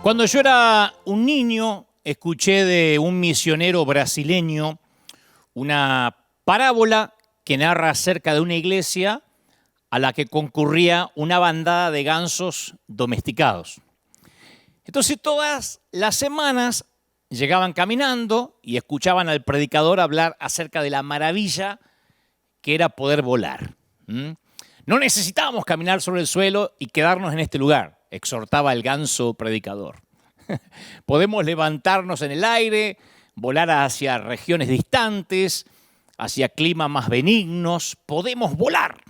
Cuando yo era un niño, escuché de un misionero brasileño una parábola que narra acerca de una iglesia a la que concurría una bandada de gansos domesticados. Entonces todas las semanas llegaban caminando y escuchaban al predicador hablar acerca de la maravilla que era poder volar. No necesitábamos caminar sobre el suelo y quedarnos en este lugar, exhortaba el ganso predicador. Podemos levantarnos en el aire, volar hacia regiones distantes, hacia climas más benignos, podemos volar.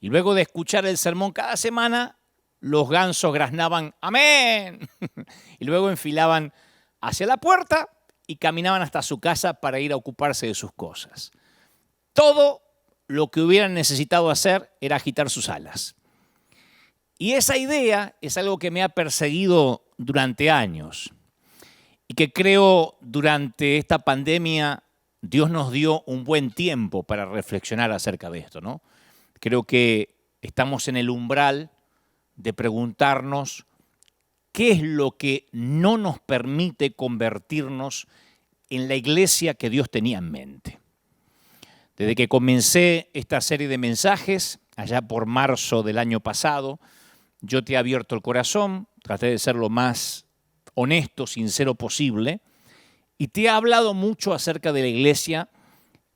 Y luego de escuchar el sermón cada semana, los gansos graznaban ¡amén! Y luego enfilaban hacia la puerta y caminaban hasta su casa para ir a ocuparse de sus cosas. Todo lo que hubieran necesitado hacer era agitar sus alas. Y esa idea es algo que me ha perseguido durante años y que creo durante esta pandemia Dios nos dio un buen tiempo para reflexionar acerca de esto, ¿no? Creo que estamos en el umbral de preguntarnos qué es lo que no nos permite convertirnos en la iglesia que Dios tenía en mente. Desde que comencé esta serie de mensajes, allá por marzo del año pasado, yo te he abierto el corazón, traté de ser lo más honesto, sincero posible, y te he hablado mucho acerca de la iglesia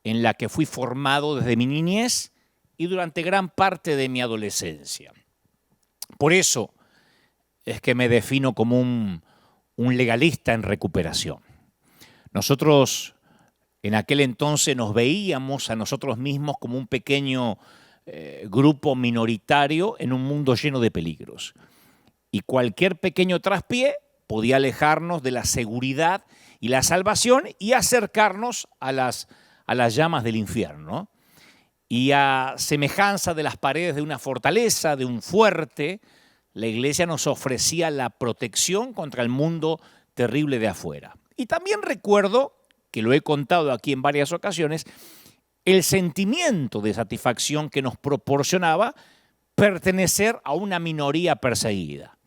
en la que fui formado desde mi niñez y durante gran parte de mi adolescencia. Por eso es que me defino como un legalista en recuperación. Nosotros en aquel entonces nos veíamos a nosotros mismos como un pequeño grupo minoritario en un mundo lleno de peligros. Y cualquier pequeño traspié podía alejarnos de la seguridad y la salvación y acercarnos a las llamas del infierno. Y a semejanza de las paredes de una fortaleza, de un fuerte, la iglesia nos ofrecía la protección contra el mundo terrible de afuera. Y también recuerdo, que lo he contado aquí en varias ocasiones, el sentimiento de satisfacción que nos proporcionaba pertenecer a una minoría perseguida.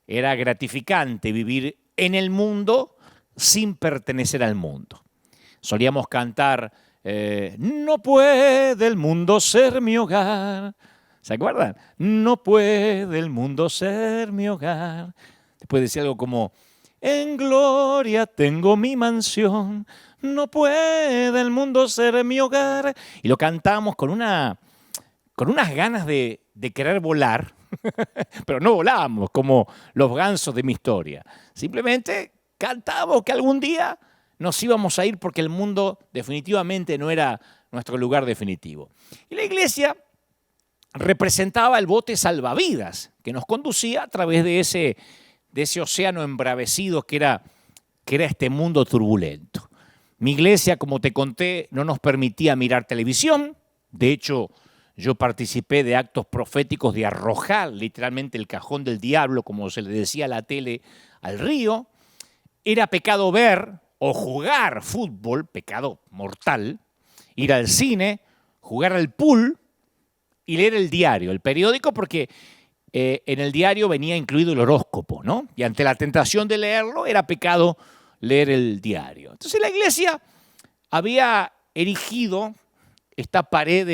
Era gratificante vivir en el mundo sin pertenecer al mundo. Solíamos cantar, no puede el mundo ser mi hogar. ¿Se acuerdan? No puede el mundo ser mi hogar. Después decía algo como, en gloria tengo mi mansión, no puede el mundo ser mi hogar. Y lo cantamos con unas ganas de querer volar, pero no volábamos como los gansos de mi historia. Simplemente cantábamos que algún día nos íbamos a ir porque el mundo definitivamente no era nuestro lugar definitivo. Y la iglesia representaba el bote salvavidas que nos conducía a través de ese océano embravecido que era este mundo turbulento. Mi iglesia, como te conté, no nos permitía mirar televisión. De hecho, yo participé de actos proféticos de arrojar literalmente el cajón del diablo, como se le decía a la tele, al río. Era pecado ver o jugar fútbol, pecado mortal, ir al cine, jugar al pool y leer el diario, el periódico, porque en el diario venía incluido el horóscopo, ¿no? Y ante la tentación de leerlo, era pecado leer el diario. Entonces la iglesia había erigido esta pared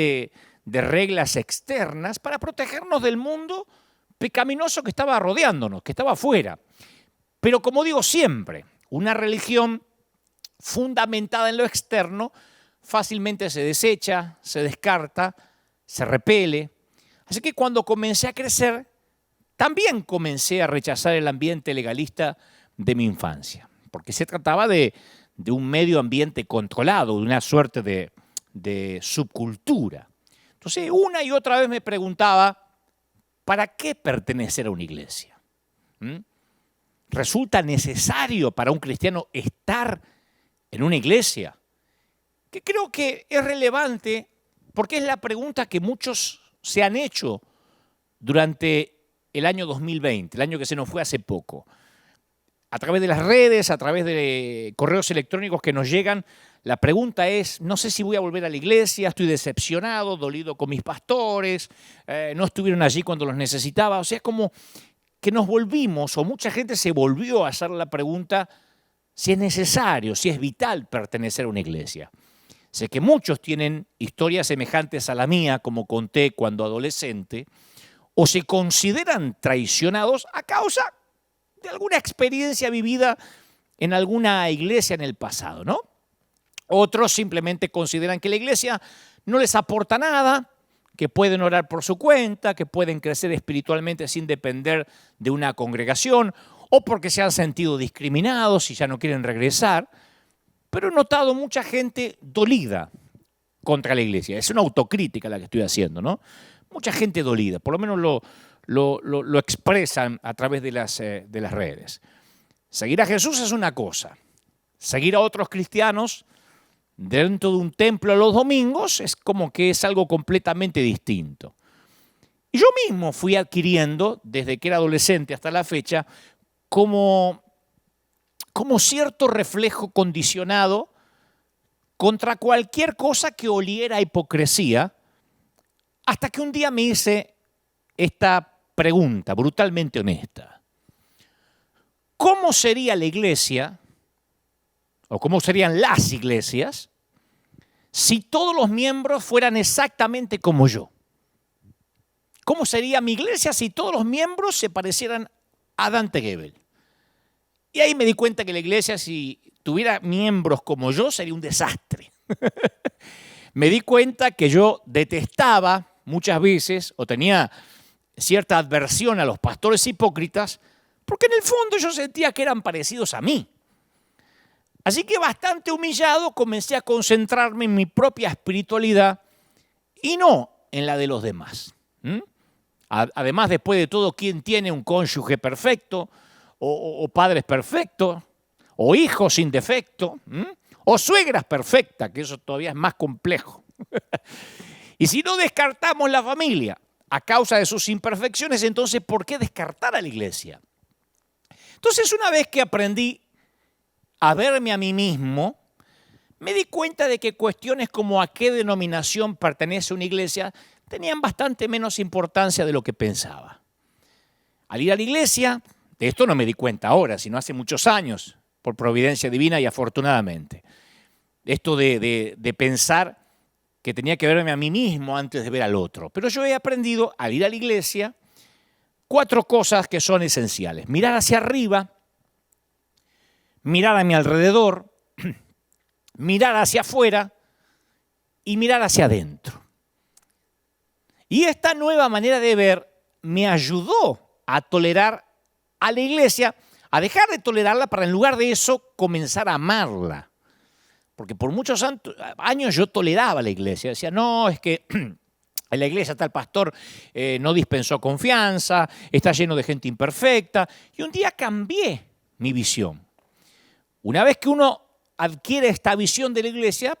de reglas externas para protegernos del mundo pecaminoso que estaba rodeándonos, que estaba afuera. Pero como digo siempre, una religión fundamentada en lo externo fácilmente se desecha, se descarta, se repele. Así que cuando comencé a crecer, también comencé a rechazar el ambiente legalista de mi infancia, porque se trataba de un medio ambiente controlado, de una suerte de subcultura. Entonces, una y otra vez me preguntaba, ¿para qué pertenecer a una iglesia? ¿Resulta necesario para un cristiano estar en una iglesia? Que creo que es relevante porque es la pregunta que muchos se han hecho durante el año 2020, el año que se nos fue hace poco. A través de las redes, a través de correos electrónicos que nos llegan, la pregunta es, no sé si voy a volver a la iglesia, estoy decepcionado, dolido con mis pastores, no estuvieron allí cuando los necesitaba. O sea, es como, que nos volvimos, o mucha gente se volvió a hacer la pregunta si es necesario, si es vital pertenecer a una iglesia. Sé que muchos tienen historias semejantes a la mía, como conté cuando adolescente, o se consideran traicionados a causa de alguna experiencia vivida en alguna iglesia en el pasado, ¿no? Otros simplemente consideran que la iglesia no les aporta nada, que pueden orar por su cuenta, que pueden crecer espiritualmente sin depender de una congregación, o porque se han sentido discriminados y ya no quieren regresar. Pero he notado mucha gente dolida contra la iglesia. Es una autocrítica la que estoy haciendo, ¿no? Mucha gente dolida, por lo menos lo expresan a través de las redes. Seguir a Jesús es una cosa. Seguir a otros cristianos dentro de un templo los domingos es como que es algo completamente distinto. Y yo mismo fui adquiriendo, desde que era adolescente hasta la fecha, como cierto reflejo condicionado contra cualquier cosa que oliera a hipocresía, hasta que un día me hice esta pregunta brutalmente honesta. ¿Cómo sería la iglesia, o cómo serían las iglesias, si todos los miembros fueran exactamente como yo? ¿Cómo sería mi iglesia si todos los miembros se parecieran a Dante Gebel? Y ahí me di cuenta que la iglesia, si tuviera miembros como yo, sería un desastre. Me di cuenta que yo detestaba muchas veces, o tenía cierta adversión a los pastores hipócritas, porque en el fondo yo sentía que eran parecidos a mí. Así que bastante humillado comencé a concentrarme en mi propia espiritualidad y no en la de los demás. Además, después de todo, ¿quién tiene un cónyuge perfecto? O padres perfectos, o hijos sin defecto, o suegras perfectas, que eso todavía es más complejo. Y si no descartamos la familia a causa de sus imperfecciones, entonces, ¿por qué descartar a la iglesia? Entonces, una vez que aprendí a verme a mí mismo, me di cuenta de que cuestiones como a qué denominación pertenece una iglesia tenían bastante menos importancia de lo que pensaba. Al ir a la iglesia, de esto no me di cuenta ahora, sino hace muchos años, por providencia divina y afortunadamente. Esto de pensar que tenía que verme a mí mismo antes de ver al otro. Pero yo he aprendido, al ir a la iglesia, 4 cosas que son esenciales. Mirar hacia arriba, mirar a mi alrededor, mirar hacia afuera y mirar hacia adentro. Y esta nueva manera de ver me ayudó a tolerar a la iglesia, a dejar de tolerarla para en lugar de eso comenzar a amarla. Porque por muchos años yo toleraba a la iglesia. Decía, no, es que en la iglesia está el pastor, no dispensó confianza, está lleno de gente imperfecta. Y un día cambié mi visión. Una vez que uno adquiere esta visión de la iglesia,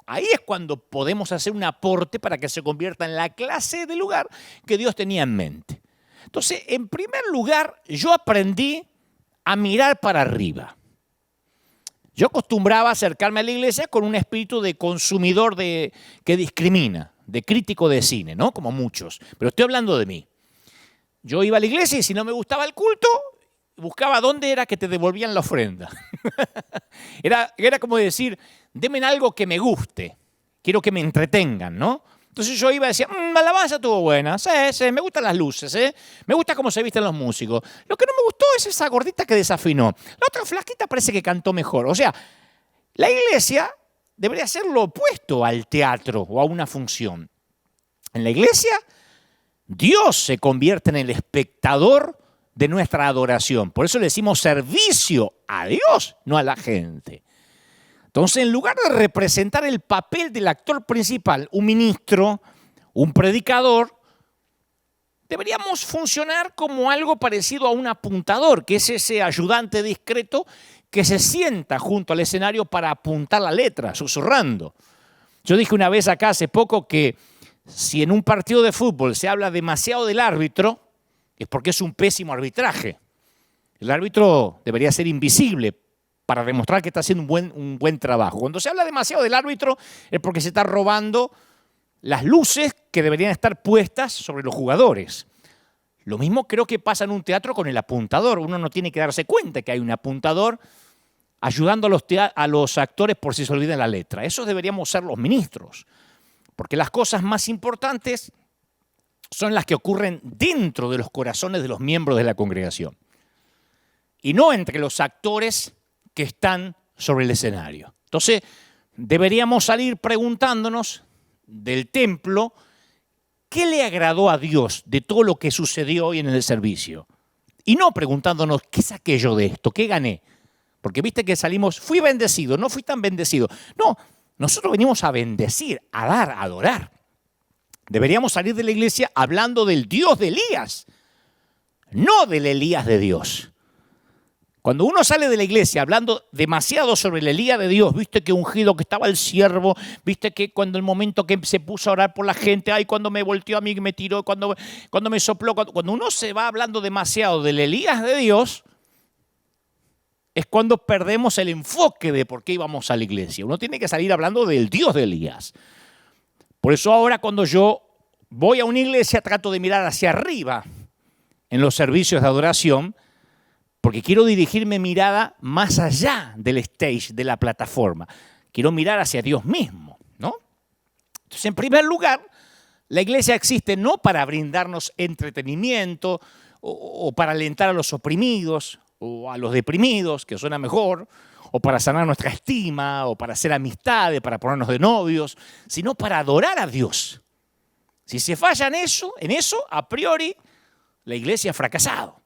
ahí es cuando podemos hacer un aporte para que se convierta en la clase de lugar que Dios tenía en mente. Entonces, en primer lugar, yo aprendí a mirar para arriba. Yo acostumbraba a acercarme a la iglesia con un espíritu de consumidor que discrimina, de crítico de cine, ¿no? Como muchos. Pero estoy hablando de mí. Yo iba a la iglesia y si no me gustaba el culto, buscaba dónde era que te devolvían la ofrenda. Era como decir, denme algo que me guste, quiero que me entretengan, ¿no? Entonces yo iba y decía, la alabanza estuvo buena, sí, me gustan las luces, me gusta cómo se visten los músicos. Lo que no me gustó es esa gordita que desafinó. La otra flaquita parece que cantó mejor. O sea, la iglesia debería ser lo opuesto al teatro o a una función. En la iglesia, Dios se convierte en el espectador de nuestra adoración. Por eso le decimos servicio a Dios, no a la gente. Entonces, en lugar de representar el papel del actor principal, un ministro, un predicador, deberíamos funcionar como algo parecido a un apuntador, que es ese ayudante discreto que se sienta junto al escenario para apuntar la letra, susurrando. Yo dije una vez acá hace poco que si en un partido de fútbol se habla demasiado del árbitro, es porque es un pésimo arbitraje. El árbitro debería ser invisible para demostrar que está haciendo un buen trabajo. Cuando se habla demasiado del árbitro es porque se está robando las luces que deberían estar puestas sobre los jugadores. Lo mismo creo que pasa en un teatro con el apuntador. Uno no tiene que darse cuenta que hay un apuntador ayudando a los actores por si se olvidan la letra. Esos deberíamos ser los ministros, porque las cosas más importantes son las que ocurren dentro de los corazones de los miembros de la congregación y no entre los actores que están sobre el escenario. Entonces, deberíamos salir preguntándonos del templo qué le agradó a Dios de todo lo que sucedió hoy en el servicio. Y no preguntándonos qué saqué yo de esto, qué gané. Porque viste que salimos, fui bendecido, no fui tan bendecido. No, nosotros venimos a bendecir, a dar, a adorar. Deberíamos salir de la iglesia hablando del Dios de Elías, no del Elías de Dios. Cuando uno sale de la iglesia hablando demasiado sobre el Elías de Dios, viste que ungido que estaba el siervo, viste que cuando el momento que se puso a orar por la gente, ay, cuando me volteó a mí, me tiró, cuando me sopló, cuando uno se va hablando demasiado del Elías de Dios, es cuando perdemos el enfoque de por qué íbamos a la iglesia. Uno tiene que salir hablando del Dios de Elías. Por eso ahora cuando yo voy a una iglesia trato de mirar hacia arriba en los servicios de adoración, porque quiero dirigirme mirada más allá del stage, de la plataforma. Quiero mirar hacia Dios mismo, ¿no? Entonces, en primer lugar, la iglesia existe no para brindarnos entretenimiento o para alentar a los oprimidos o a los deprimidos, que suena mejor, o para sanar nuestra estima, o para hacer amistades, para ponernos de novios, sino para adorar a Dios. Si se falla en eso, a priori, la iglesia ha fracasado.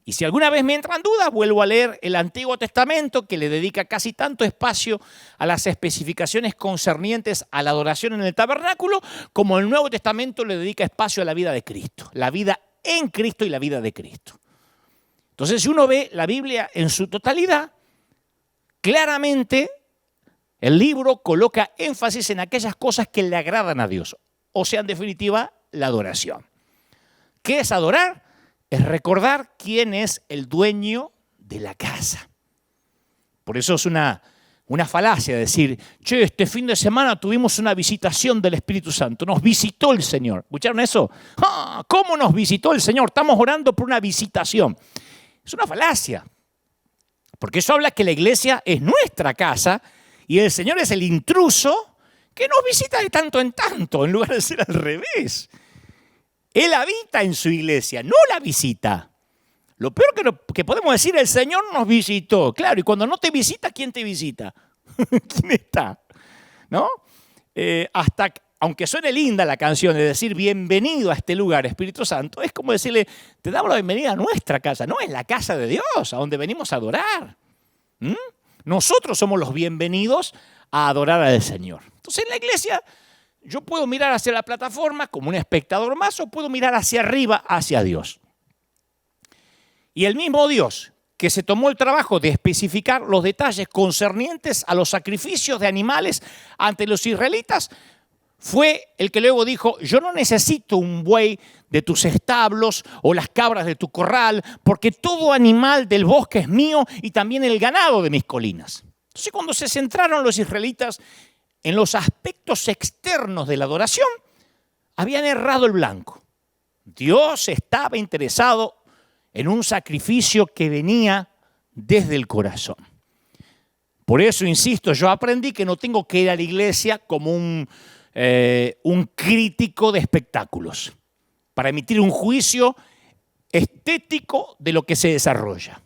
Y si alguna vez me entran dudas, vuelvo a leer el Antiguo Testamento, que le dedica casi tanto espacio a las especificaciones concernientes a la adoración en el tabernáculo, como el Nuevo Testamento le dedica espacio a la vida de Cristo, la vida en Cristo y la vida de Cristo. Entonces, si uno ve la Biblia en su totalidad, claramente el libro coloca énfasis en aquellas cosas que le agradan a Dios, o sea, en definitiva, la adoración. ¿Qué es adorar? Es recordar quién es el dueño de la casa. Por eso es una falacia decir, che, este fin de semana tuvimos una visitación del Espíritu Santo, nos visitó el Señor. ¿Escucharon eso? ¡Ah! ¿Cómo nos visitó el Señor? Estamos orando por una visitación. Es una falacia, porque eso habla que la iglesia es nuestra casa y el Señor es el intruso que nos visita de tanto en tanto, en lugar de ser al revés. Él habita en su iglesia, no la visita. Lo peor que podemos decir, el Señor nos visitó. Claro, y cuando no te visita, ¿quién te visita? ¿Quién está? ¿No? Aunque suene linda la canción de decir bienvenido a este lugar, Espíritu Santo, es como decirle, te damos la bienvenida a nuestra casa, no es la casa de Dios, a donde venimos a adorar. Nosotros somos los bienvenidos a adorar al Señor. Entonces en la iglesia yo puedo mirar hacia la plataforma como un espectador más o puedo mirar hacia arriba, hacia Dios. Y el mismo Dios que se tomó el trabajo de especificar los detalles concernientes a los sacrificios de animales ante los israelitas, fue el que luego dijo, yo no necesito un buey de tus establos o las cabras de tu corral, porque todo animal del bosque es mío y también el ganado de mis colinas. Entonces cuando se centraron los israelitas en los aspectos externos de la adoración, habían errado el blanco. Dios estaba interesado en un sacrificio que venía desde el corazón. Por eso, insisto, yo aprendí que no tengo que ir a la iglesia como un crítico de espectáculos para emitir un juicio estético de lo que se desarrolla.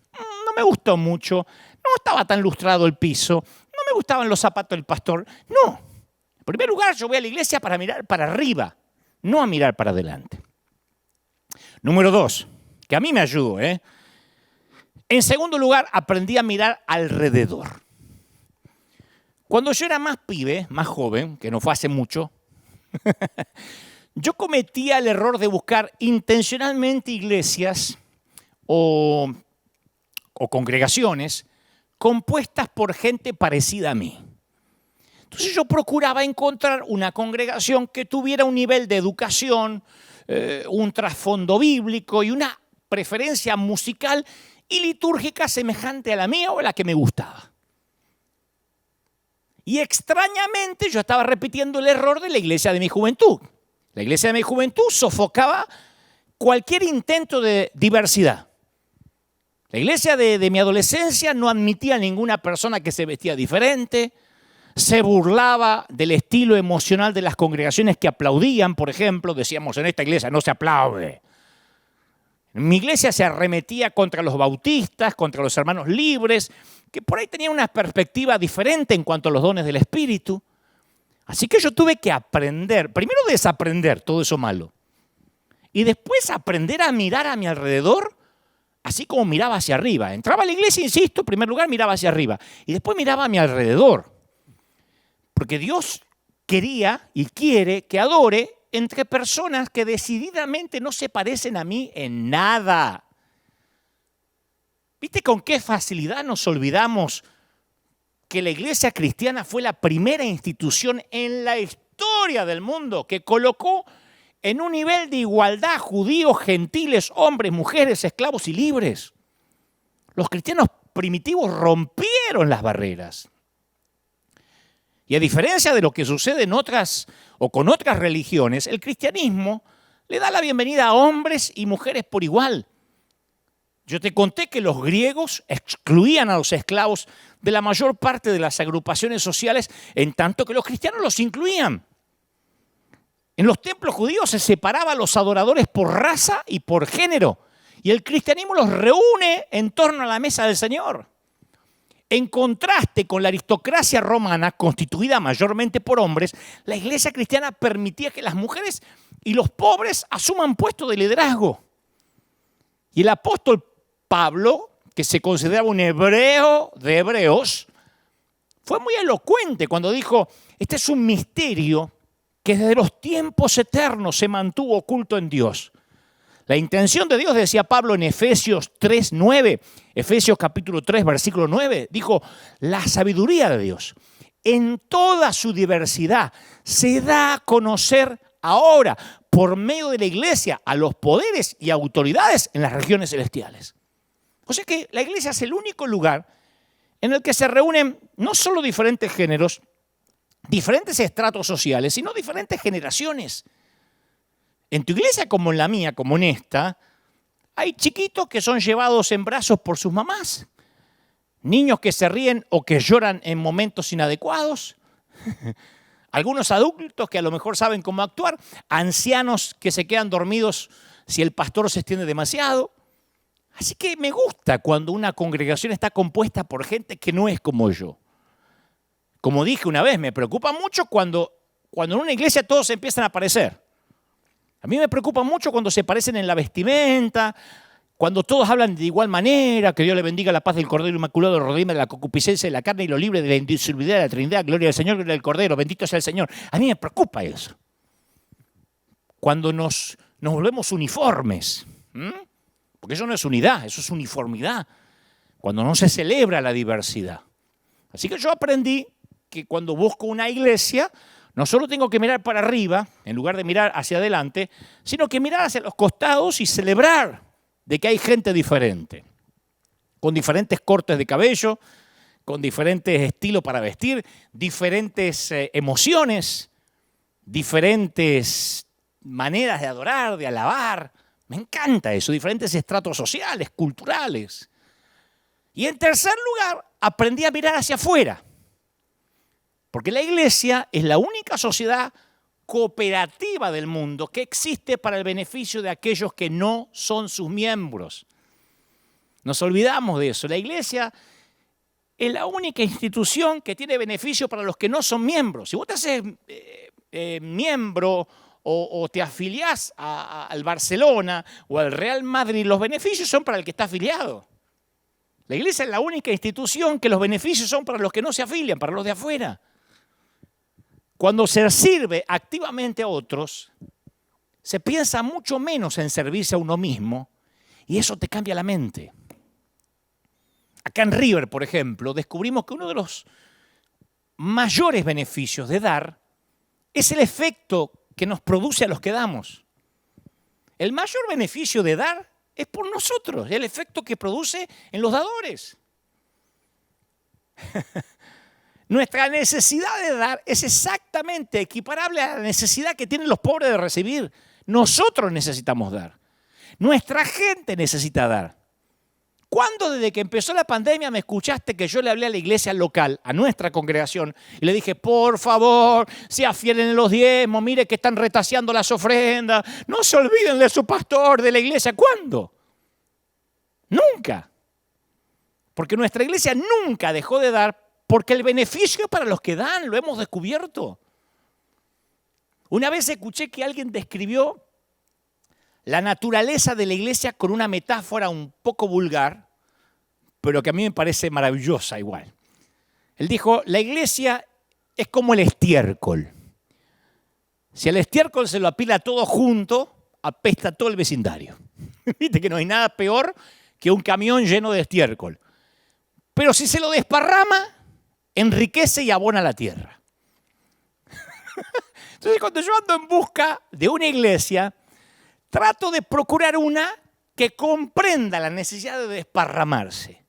No me gustó mucho, no estaba tan lustrado el piso, no me gustaban los zapatos del pastor. No, en primer lugar yo voy a la iglesia para mirar para arriba, no a mirar para adelante. Número 2, que a mí me ayudó. En segundo lugar, aprendí a mirar alrededor. Cuando yo era más pibe, más joven, que no fue hace mucho, yo cometía el error de buscar intencionalmente iglesias o congregaciones compuestas por gente parecida a mí. Entonces yo procuraba encontrar una congregación que tuviera un nivel de educación, un trasfondo bíblico y una preferencia musical y litúrgica semejante a la mía o a la que me gustaba. Y extrañamente yo estaba repitiendo el error de la iglesia de mi juventud. La iglesia de mi juventud sofocaba cualquier intento de diversidad. La iglesia de mi adolescencia no admitía a ninguna persona que se vestía diferente, se burlaba del estilo emocional de las congregaciones que aplaudían, por ejemplo, decíamos en esta iglesia no se aplaude. En mi iglesia se arremetía contra los bautistas, contra los hermanos libres, que por ahí tenían una perspectiva diferente en cuanto a los dones del Espíritu. Así que yo tuve que aprender, primero desaprender todo eso malo, y después aprender a mirar a mi alrededor, así como miraba hacia arriba. Entraba a la iglesia, insisto, en primer lugar miraba hacia arriba, y después miraba a mi alrededor. Porque Dios quería y quiere que adore entre personas que decididamente no se parecen a mí en nada. ¿Viste con qué facilidad nos olvidamos que la iglesia cristiana fue la primera institución en la historia del mundo que colocó en un nivel de igualdad judíos, gentiles, hombres, mujeres, esclavos y libres? Los cristianos primitivos rompieron las barreras. Y a diferencia de lo que sucede en otras o con otras religiones, el cristianismo le da la bienvenida a hombres y mujeres por igual. Yo te conté que los griegos excluían a los esclavos de la mayor parte de las agrupaciones sociales, en tanto que los cristianos los incluían. En los templos judíos se separaba a los adoradores por raza y por género, y el cristianismo los reúne en torno a la mesa del Señor. En contraste con la aristocracia romana, constituida mayormente por hombres, la iglesia cristiana permitía que las mujeres y los pobres asuman puestos de liderazgo. Y el apóstol Pablo, que se consideraba un hebreo de hebreos, fue muy elocuente cuando dijo: este es un misterio que desde los tiempos eternos se mantuvo oculto en Dios. La intención de Dios, decía Pablo en Efesios 3:9, Efesios capítulo 3, versículo 9, dijo: la sabiduría de Dios en toda su diversidad se da a conocer ahora por medio de la iglesia a los poderes y autoridades en las regiones celestiales. O sea que la iglesia es el único lugar en el que se reúnen no solo diferentes géneros, diferentes estratos sociales, sino diferentes generaciones. En tu iglesia como en la mía, como en esta, hay chiquitos que son llevados en brazos por sus mamás, niños que se ríen o que lloran en momentos inadecuados, algunos adultos que a lo mejor saben cómo actuar, ancianos que se quedan dormidos si el pastor se extiende demasiado. Así que me gusta cuando una congregación está compuesta por gente que no es como yo. Como dije una vez, me preocupa mucho cuando en una iglesia todos empiezan a aparecer. A mí me preocupa mucho cuando se parecen en la vestimenta, cuando todos hablan de igual manera, que Dios le bendiga la paz del Cordero Inmaculado, el redime de la concupiscencia de la carne y lo libre de la indisolubilidad de la Trinidad, gloria al Señor, gloria al Cordero, bendito sea el Señor. A mí me preocupa eso. Cuando nos volvemos uniformes, porque eso no es unidad, eso es uniformidad. Cuando no se celebra la diversidad. Así que yo aprendí que cuando busco una iglesia, no solo tengo que mirar para arriba, en lugar de mirar hacia adelante, sino que mirar hacia los costados y celebrar de que hay gente diferente, con diferentes cortes de cabello, con diferentes estilos para vestir, diferentes emociones, diferentes maneras de adorar, de alabar. Me encanta eso, diferentes estratos sociales, culturales. Y en tercer lugar, aprendí a mirar hacia afuera. Porque la iglesia es la única sociedad cooperativa del mundo que existe para el beneficio de aquellos que no son sus miembros. Nos olvidamos de eso. La iglesia es la única institución que tiene beneficio para los que no son miembros. Si vos te haces miembro o te afiliás al Barcelona o al Real Madrid, los beneficios son para el que está afiliado. La iglesia es la única institución que los beneficios son para los que no se afilian, para los de afuera. Cuando se sirve activamente a otros, se piensa mucho menos en servirse a uno mismo y eso te cambia la mente. Acá en River, por ejemplo, descubrimos que uno de los mayores beneficios de dar es el efecto que nos produce a los que damos. El mayor beneficio de dar es por nosotros, el efecto que produce en los dadores. Nuestra necesidad de dar es exactamente equiparable a la necesidad que tienen los pobres de recibir. Nosotros necesitamos dar. Nuestra gente necesita dar. ¿Cuándo desde que empezó la pandemia me escuchaste que yo le hablé a la iglesia local, a nuestra congregación, y le dije, por favor, sea fiel en los diezmos, mire que están retaseando las ofrendas, no se olviden de su pastor, de la iglesia? ¿Cuándo? Nunca. Porque nuestra iglesia nunca dejó de dar, porque el beneficio es para los que dan, lo hemos descubierto. Una vez escuché que alguien describió la naturaleza de la iglesia con una metáfora un poco vulgar, pero que a mí me parece maravillosa igual. Él dijo, la iglesia es como el estiércol. Si al estiércol se lo apila todo junto, apesta todo el vecindario. Viste que no hay nada peor que un camión lleno de estiércol. Pero si se lo desparrama, enriquece y abona la tierra. Entonces, cuando yo ando en busca de una iglesia, trato de procurar una que comprenda la necesidad de desparramarse,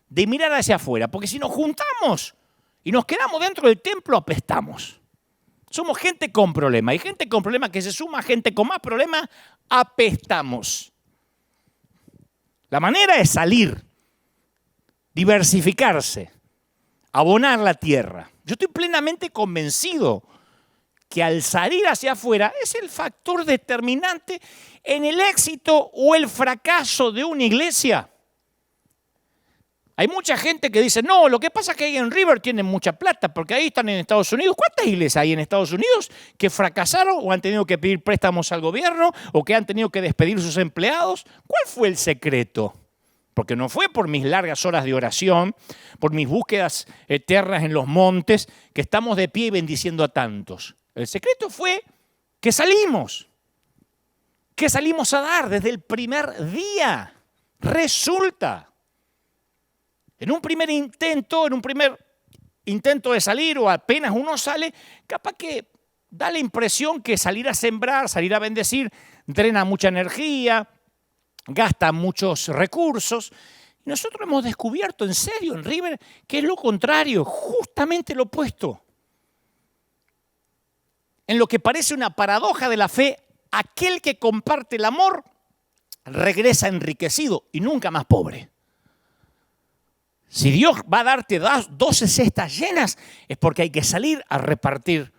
de mirar hacia afuera, porque si nos juntamos y nos quedamos dentro del templo, apestamos. Somos gente con problemas, y gente con problemas que se suma a gente con más problemas, apestamos. La manera es salir, diversificarse, abonar la tierra. Yo estoy plenamente convencido que al salir hacia afuera es el factor determinante en el éxito o el fracaso de una iglesia. Hay mucha gente que dice, no, lo que pasa es que ahí en River tienen mucha plata, porque ahí están en Estados Unidos. ¿Cuántas iglesias hay en Estados Unidos que fracasaron o han tenido que pedir préstamos al gobierno o que han tenido que despedir sus empleados? ¿Cuál fue el secreto? Porque no fue por mis largas horas de oración, por mis búsquedas eternas en los montes, que estamos de pie y bendiciendo a tantos. El secreto fue que salimos a dar desde el primer día. Resulta. En un primer intento de salir o apenas uno sale, capaz que da la impresión que salir a sembrar, salir a bendecir, drena mucha energía, gasta muchos recursos. Y nosotros hemos descubierto en serio en River que es lo contrario, justamente lo opuesto. En lo que parece una paradoja de la fe, aquel que comparte el amor regresa enriquecido y nunca más pobre. Si Dios va a darte 12 cestas llenas, es porque hay que salir a repartir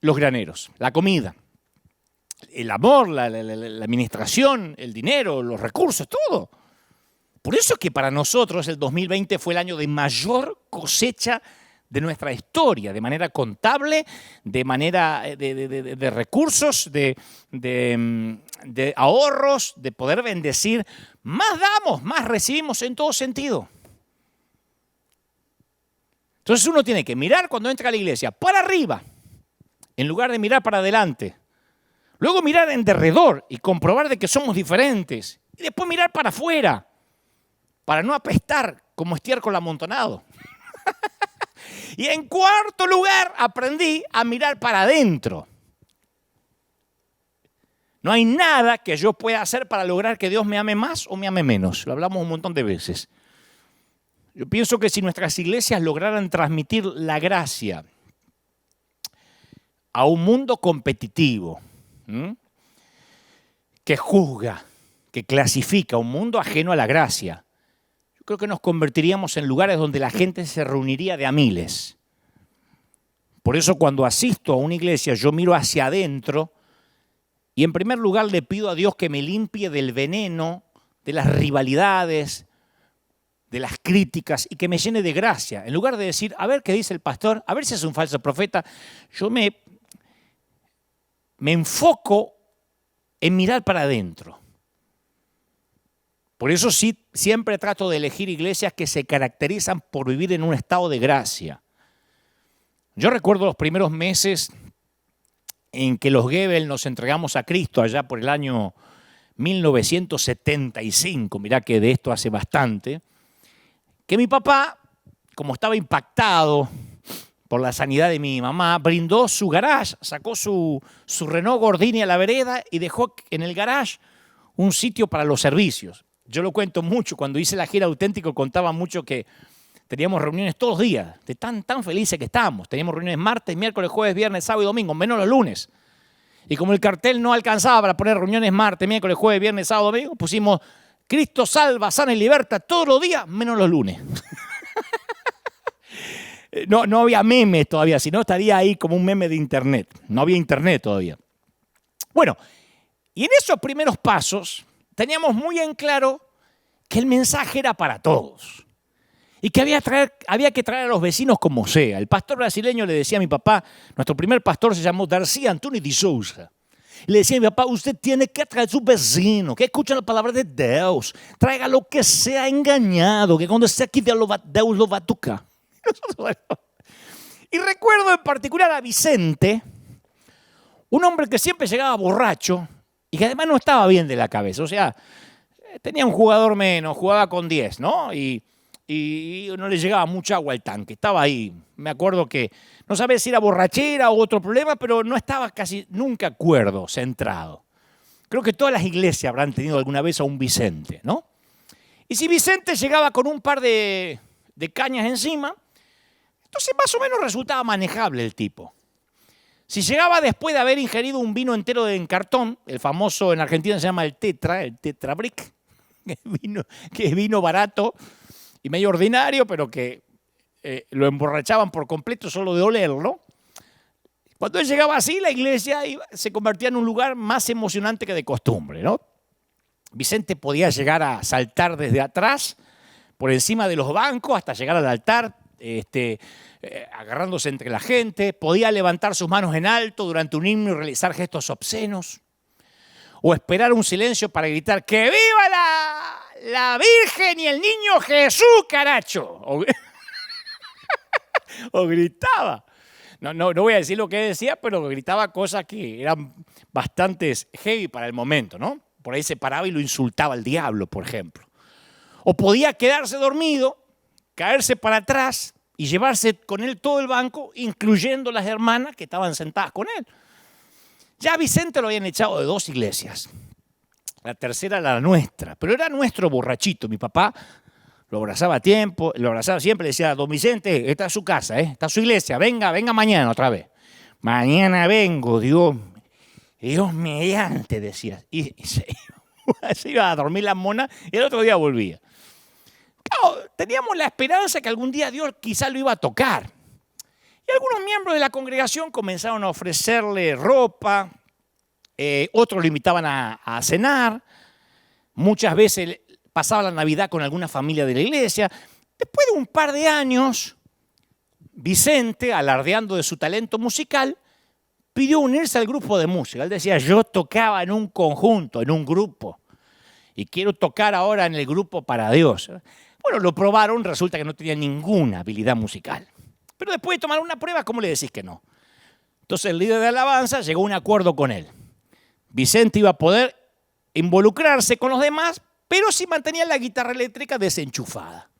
los graneros, la comida, el amor, la administración, el dinero, los recursos, todo. Por eso es que para nosotros el 2020 fue el año de mayor cosecha de nuestra historia, de manera contable, de manera de recursos, de ahorros, de poder bendecir. Más damos, más recibimos en todo sentido. Entonces uno tiene que mirar cuando entra a la iglesia para arriba, en lugar de mirar para adelante. Luego mirar en derredor y comprobar de que somos diferentes. Y después mirar para afuera, para no apestar como estiércol amontonado. Y en cuarto lugar, aprendí a mirar para adentro. No hay nada que yo pueda hacer para lograr que Dios me ame más o me ame menos. Lo hablamos un montón de veces. Yo pienso que si nuestras iglesias lograran transmitir la gracia a un mundo competitivo, que juzga, que clasifica, un mundo ajeno a la gracia, yo creo que nos convertiríamos en lugares donde la gente se reuniría de a miles. Por eso cuando asisto a una iglesia yo miro hacia adentro y en primer lugar le pido a Dios que me limpie del veneno, de las rivalidades, de las críticas y que me llene de gracia. En lugar de decir, a ver qué dice el pastor, a ver si es un falso profeta, yo me enfoco en mirar para adentro. Por eso sí, siempre trato de elegir iglesias que se caracterizan por vivir en un estado de gracia. Yo recuerdo los primeros meses en que los Gebel nos entregamos a Cristo allá por el año 1975, mirá que de esto hace bastante, que mi papá, como estaba impactado por la sanidad de mi mamá, brindó su garage, sacó su Renault Gordini a la vereda y dejó en el garage un sitio para los servicios. Yo lo cuento mucho, cuando hice la gira Auténtico contaba mucho que teníamos reuniones todos los días, de tan felices que estábamos. Teníamos reuniones martes, miércoles, jueves, viernes, sábado y domingo, menos los lunes. Y como el cartel no alcanzaba para poner reuniones martes, miércoles, jueves, viernes, sábado, domingo, pusimos Cristo salva, sana y liberta todos los días, menos los lunes. No había memes todavía, si no estaría ahí como un meme de internet. No había internet todavía. Bueno, y en esos primeros pasos teníamos muy en claro que el mensaje era para todos. Y que había que traer a los vecinos como sea. El pastor brasileño le decía a mi papá, nuestro primer pastor se llamó Darcy Antunes de Souza. Y le decía a mi papá, usted tiene que traer a su vecino, que escuche la palabra de Dios. Traiga lo que sea engañado, que cuando esté aquí Dios lo va a tocar. Y recuerdo en particular a Vicente, un hombre que siempre llegaba borracho y que además no estaba bien de la cabeza. O sea, tenía un jugador menos, jugaba con 10, ¿no? Y no le llegaba mucha agua al tanque, estaba ahí. Me acuerdo que no sabía si era borrachera o otro problema, pero no estaba casi nunca cuerdo, centrado. Creo que todas las iglesias habrán tenido alguna vez a un Vicente, ¿no? Y si Vicente llegaba con un par de cañas encima, entonces más o menos resultaba manejable el tipo. Si llegaba después de haber ingerido un vino entero en cartón, el famoso en Argentina se llama el Tetra Brick, que es vino barato y medio ordinario, pero que lo emborrachaban por completo solo de olerlo. Cuando él llegaba así, la iglesia se convertía en un lugar más emocionante que de costumbre, ¿no? Vicente podía llegar a saltar desde atrás, por encima de los bancos, hasta llegar al altar, agarrándose entre la gente. Podía levantar sus manos en alto durante un himno y realizar gestos obscenos. O esperar un silencio para gritar, ¡que viva la Virgen y el niño Jesús, caracho! O gritaba. No voy a decir lo que decía, pero gritaba cosas que eran bastante heavy para el momento, ¿no? Por ahí se paraba y lo insultaba al diablo, por ejemplo. O podía quedarse dormido, caerse para atrás y llevarse con él todo el banco, incluyendo las hermanas que estaban sentadas con él. Ya a Vicente lo habían echado de 2 iglesias. La tercera era la nuestra, pero era nuestro borrachito. Mi papá lo abrazaba a tiempo, lo abrazaba siempre, le decía, don Vicente, esta es su casa, está su iglesia, venga mañana otra vez. Mañana vengo, Dios mediante, decía. Y se iba a dormir la mona y el otro día volvía. Claro, teníamos la esperanza que algún día Dios quizá lo iba a tocar. Y algunos miembros de la congregación comenzaron a ofrecerle ropa, otros lo invitaban a cenar, muchas veces pasaba la Navidad con alguna familia de la iglesia. Después de un par de años, Vicente, alardeando de su talento musical, pidió unirse al grupo de música. Él decía, yo tocaba en un conjunto, en un grupo, y quiero tocar ahora en el grupo para Dios. Bueno, lo probaron, resulta que no tenía ninguna habilidad musical. Pero después de tomar una prueba, ¿cómo le decís que no? Entonces el líder de alabanza llegó a un acuerdo con él. Vicente iba a poder involucrarse con los demás, pero sí mantenía la guitarra eléctrica desenchufada.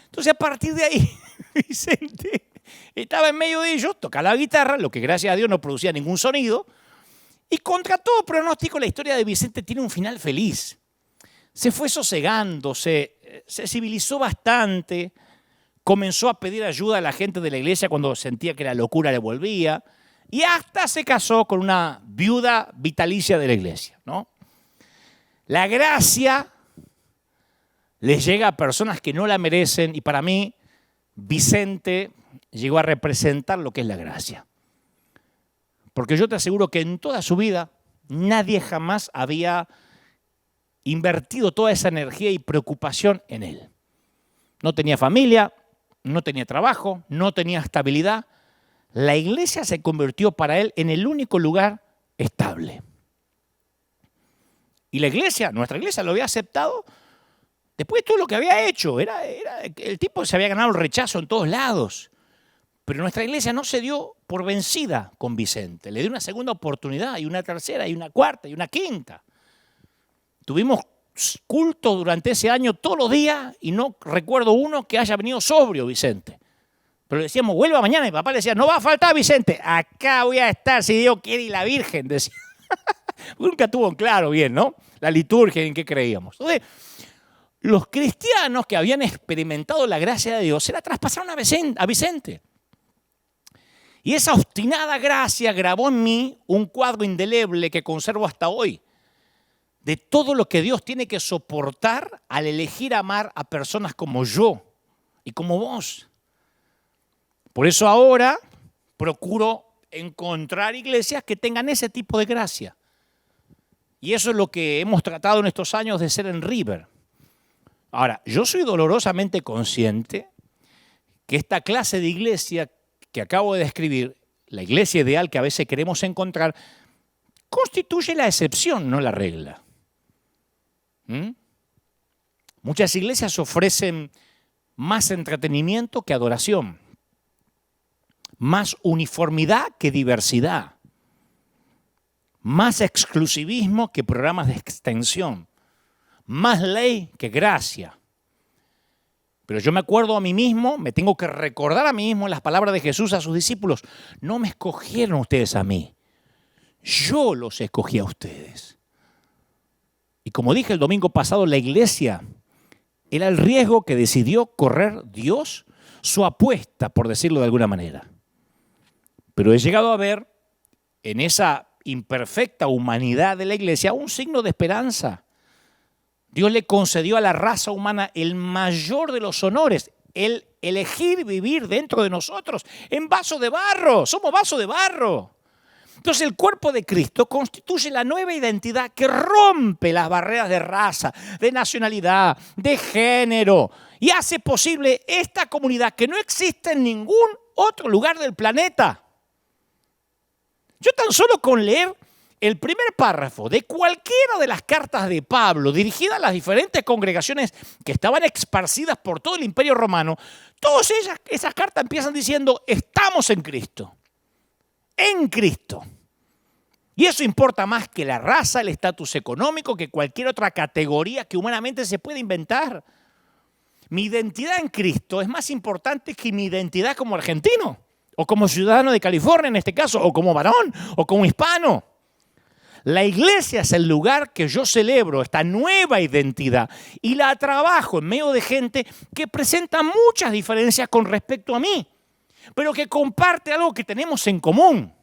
Entonces a partir de ahí, Vicente estaba en medio de ellos, tocaba la guitarra, lo que gracias a Dios no producía ningún sonido, y contra todo pronóstico la historia de Vicente tiene un final feliz. Se fue sosegando, se civilizó bastante, comenzó a pedir ayuda a la gente de la iglesia cuando sentía que la locura le volvía, y hasta se casó con una viuda vitalicia de la iglesia, ¿no? La gracia les llega a personas que no la merecen, y para mí Vicente llegó a representar lo que es la gracia. Porque yo te aseguro que en toda su vida nadie jamás había invertido toda esa energía y preocupación en él. No tenía familia, no tenía trabajo, no tenía estabilidad. La iglesia se convirtió para él en el único lugar estable. Y la iglesia, nuestra iglesia, lo había aceptado después de todo lo que había hecho. El tipo se había ganado el rechazo en todos lados. Pero nuestra iglesia no se dio por vencida con Vicente. Le dio una segunda oportunidad, y una tercera, y una cuarta, y una quinta. Tuvimos culto durante ese año todos los días y no recuerdo uno que haya venido sobrio, Vicente. Pero le decíamos, vuelva mañana. Y mi papá le decía, no va a faltar, Vicente. Acá voy a estar si Dios quiere y la Virgen, decía. Nunca tuvo en claro bien, ¿no? La liturgia en qué creíamos. Entonces, los cristianos que habían experimentado la gracia de Dios se la traspasaron a Vicente. Y esa obstinada gracia grabó en mí un cuadro indeleble que conservo hasta hoy, de todo lo que Dios tiene que soportar al elegir amar a personas como yo y como vos. Por eso ahora procuro encontrar iglesias que tengan ese tipo de gracia. Y eso es lo que hemos tratado en estos años de ser en River. Ahora, yo soy dolorosamente consciente que esta clase de iglesia que acabo de describir, la iglesia ideal que a veces queremos encontrar, constituye la excepción, no la regla. Muchas iglesias ofrecen más entretenimiento que adoración, más uniformidad que diversidad, más exclusivismo que programas de extensión, más ley que gracia. Pero yo me acuerdo a mí mismo, me tengo que recordar a mí mismo las palabras de Jesús a sus discípulos. No me escogieron ustedes a mí, yo los escogí a ustedes. Y como dije el domingo pasado, la iglesia era el riesgo que decidió correr Dios, su apuesta, por decirlo de alguna manera. Pero he llegado a ver en esa imperfecta humanidad de la iglesia un signo de esperanza. Dios le concedió a la raza humana el mayor de los honores, el elegir vivir dentro de nosotros en vaso de barro. Somos vaso de barro. Entonces el cuerpo de Cristo constituye la nueva identidad que rompe las barreras de raza, de nacionalidad, de género y hace posible esta comunidad que no existe en ningún otro lugar del planeta. Yo tan solo con leer el primer párrafo de cualquiera de las cartas de Pablo dirigidas a las diferentes congregaciones que estaban esparcidas por todo el Imperio Romano, todas esas cartas empiezan diciendo, estamos en Cristo. En Cristo. Y eso importa más que la raza, el estatus económico, que cualquier otra categoría que humanamente se pueda inventar. Mi identidad en Cristo es más importante que mi identidad como argentino, o como ciudadano de California en este caso, o como varón, o como hispano. La iglesia es el lugar que yo celebro esta nueva identidad y la trabajo en medio de gente que presenta muchas diferencias con respecto a mí, pero que comparte algo que tenemos en común.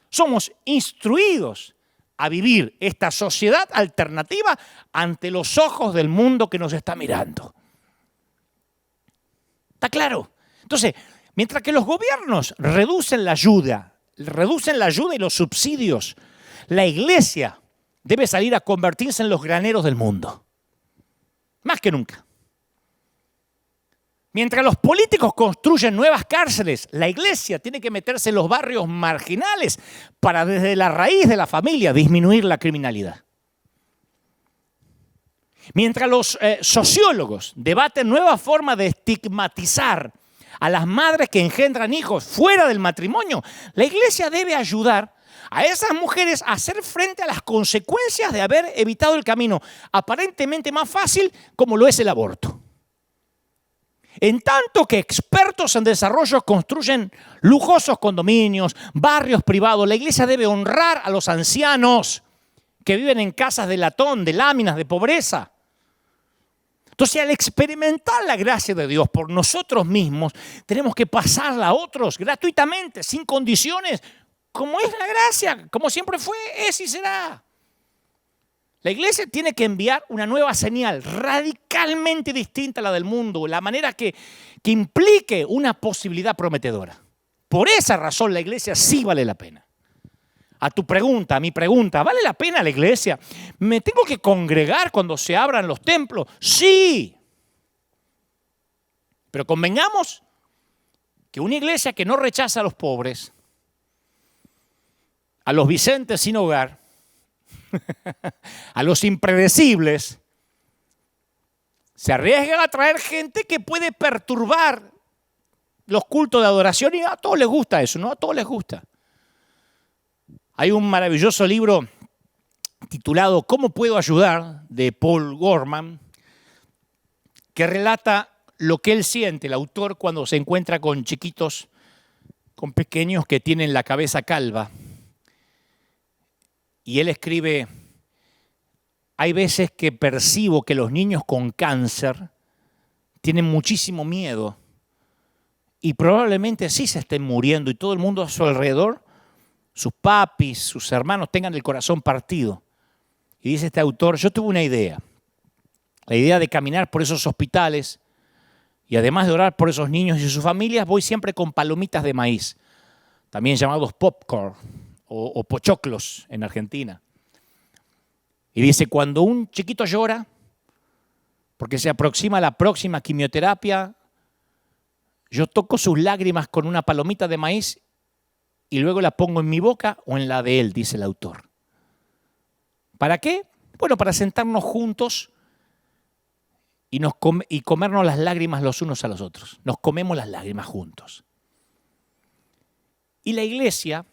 Somos instruidos a vivir esta sociedad alternativa ante los ojos del mundo que nos está mirando. ¿Está claro? Entonces, mientras que los gobiernos reducen la ayuda y los subsidios, la iglesia debe salir a convertirse en los graneros del mundo. Más que nunca. Mientras los políticos construyen nuevas cárceles, la iglesia tiene que meterse en los barrios marginales para desde la raíz de la familia disminuir la criminalidad. Mientras los sociólogos debaten nuevas formas de estigmatizar a las madres que engendran hijos fuera del matrimonio, la iglesia debe ayudar a esas mujeres a hacer frente a las consecuencias de haber evitado el camino aparentemente más fácil como lo es el aborto. En tanto que expertos en desarrollo construyen lujosos condominios, barrios privados, la iglesia debe honrar a los ancianos que viven en casas de latón, de láminas, de pobreza. Entonces, al experimentar la gracia de Dios por nosotros mismos, tenemos que pasarla a otros gratuitamente, sin condiciones, como es la gracia, como siempre fue, es y será. La iglesia tiene que enviar una nueva señal radicalmente distinta a la del mundo, la manera que implique una posibilidad prometedora. Por esa razón la iglesia sí vale la pena. A tu pregunta, a mi pregunta, ¿vale la pena la iglesia? ¿Me tengo que congregar cuando se abran los templos? Sí. Pero convengamos que una iglesia que no rechaza a los pobres, a los Vicentes sin hogar, a los impredecibles, se arriesgan a traer gente que puede perturbar los cultos de adoración y a todos les gusta eso, ¿no? A todos les gusta. Hay un maravilloso libro titulado ¿Cómo puedo ayudar?, de Paul Gorman, que relata lo que él siente, el autor, cuando se encuentra con chiquitos, con pequeños que tienen la cabeza calva. Y él escribe, hay veces que percibo que los niños con cáncer tienen muchísimo miedo y probablemente sí se estén muriendo y todo el mundo a su alrededor, sus papis, sus hermanos, tengan el corazón partido. Y dice este autor, yo tuve una idea, la idea de caminar por esos hospitales y además de orar por esos niños y sus familias, voy siempre con palomitas de maíz, también llamados popcorn o pochoclos en Argentina. Y dice, cuando un chiquito llora, porque se aproxima la próxima quimioterapia, yo toco sus lágrimas con una palomita de maíz y luego la pongo en mi boca o en la de él, dice el autor. ¿Para qué? Bueno, para sentarnos juntos y comernos las lágrimas los unos a los otros. Nos comemos las lágrimas juntos. Y la iglesia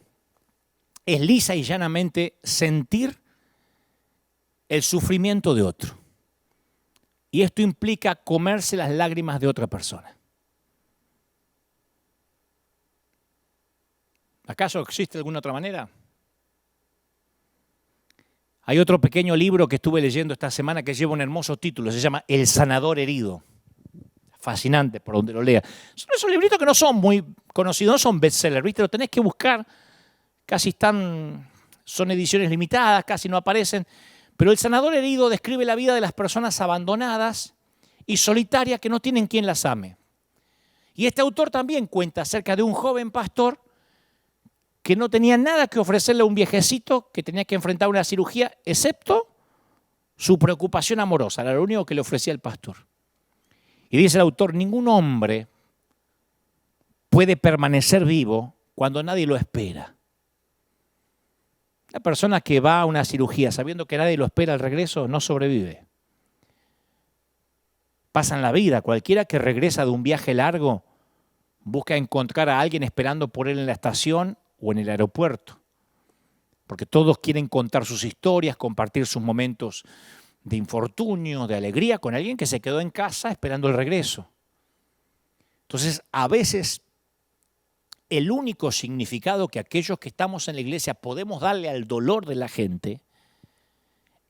es lisa y llanamente sentir el sufrimiento de otro. Y esto implica comerse las lágrimas de otra persona. ¿Acaso existe alguna otra manera? Hay otro pequeño libro que estuve leyendo esta semana que lleva un hermoso título, se llama El sanador herido. Fascinante por donde lo lea. Son esos libritos que no son muy conocidos, no son bestsellers, ¿viste? Lo tenés que buscar, son ediciones limitadas, casi no aparecen. Pero El sanador herido describe la vida de las personas abandonadas y solitarias que no tienen quien las ame. Y este autor también cuenta acerca de un joven pastor que no tenía nada que ofrecerle a un viejecito que tenía que enfrentar una cirugía, excepto su preocupación amorosa. Era lo único que le ofrecía el pastor. Y dice el autor, ningún hombre puede permanecer vivo cuando nadie lo espera. La persona que va a una cirugía sabiendo que nadie lo espera al regreso no sobrevive. Pasan la vida. Cualquiera que regresa de un viaje largo busca encontrar a alguien esperando por él en la estación o en el aeropuerto, porque todos quieren contar sus historias, compartir sus momentos de infortunio, de alegría con alguien que se quedó en casa esperando el regreso. Entonces, a veces, el único significado que aquellos que estamos en la iglesia podemos darle al dolor de la gente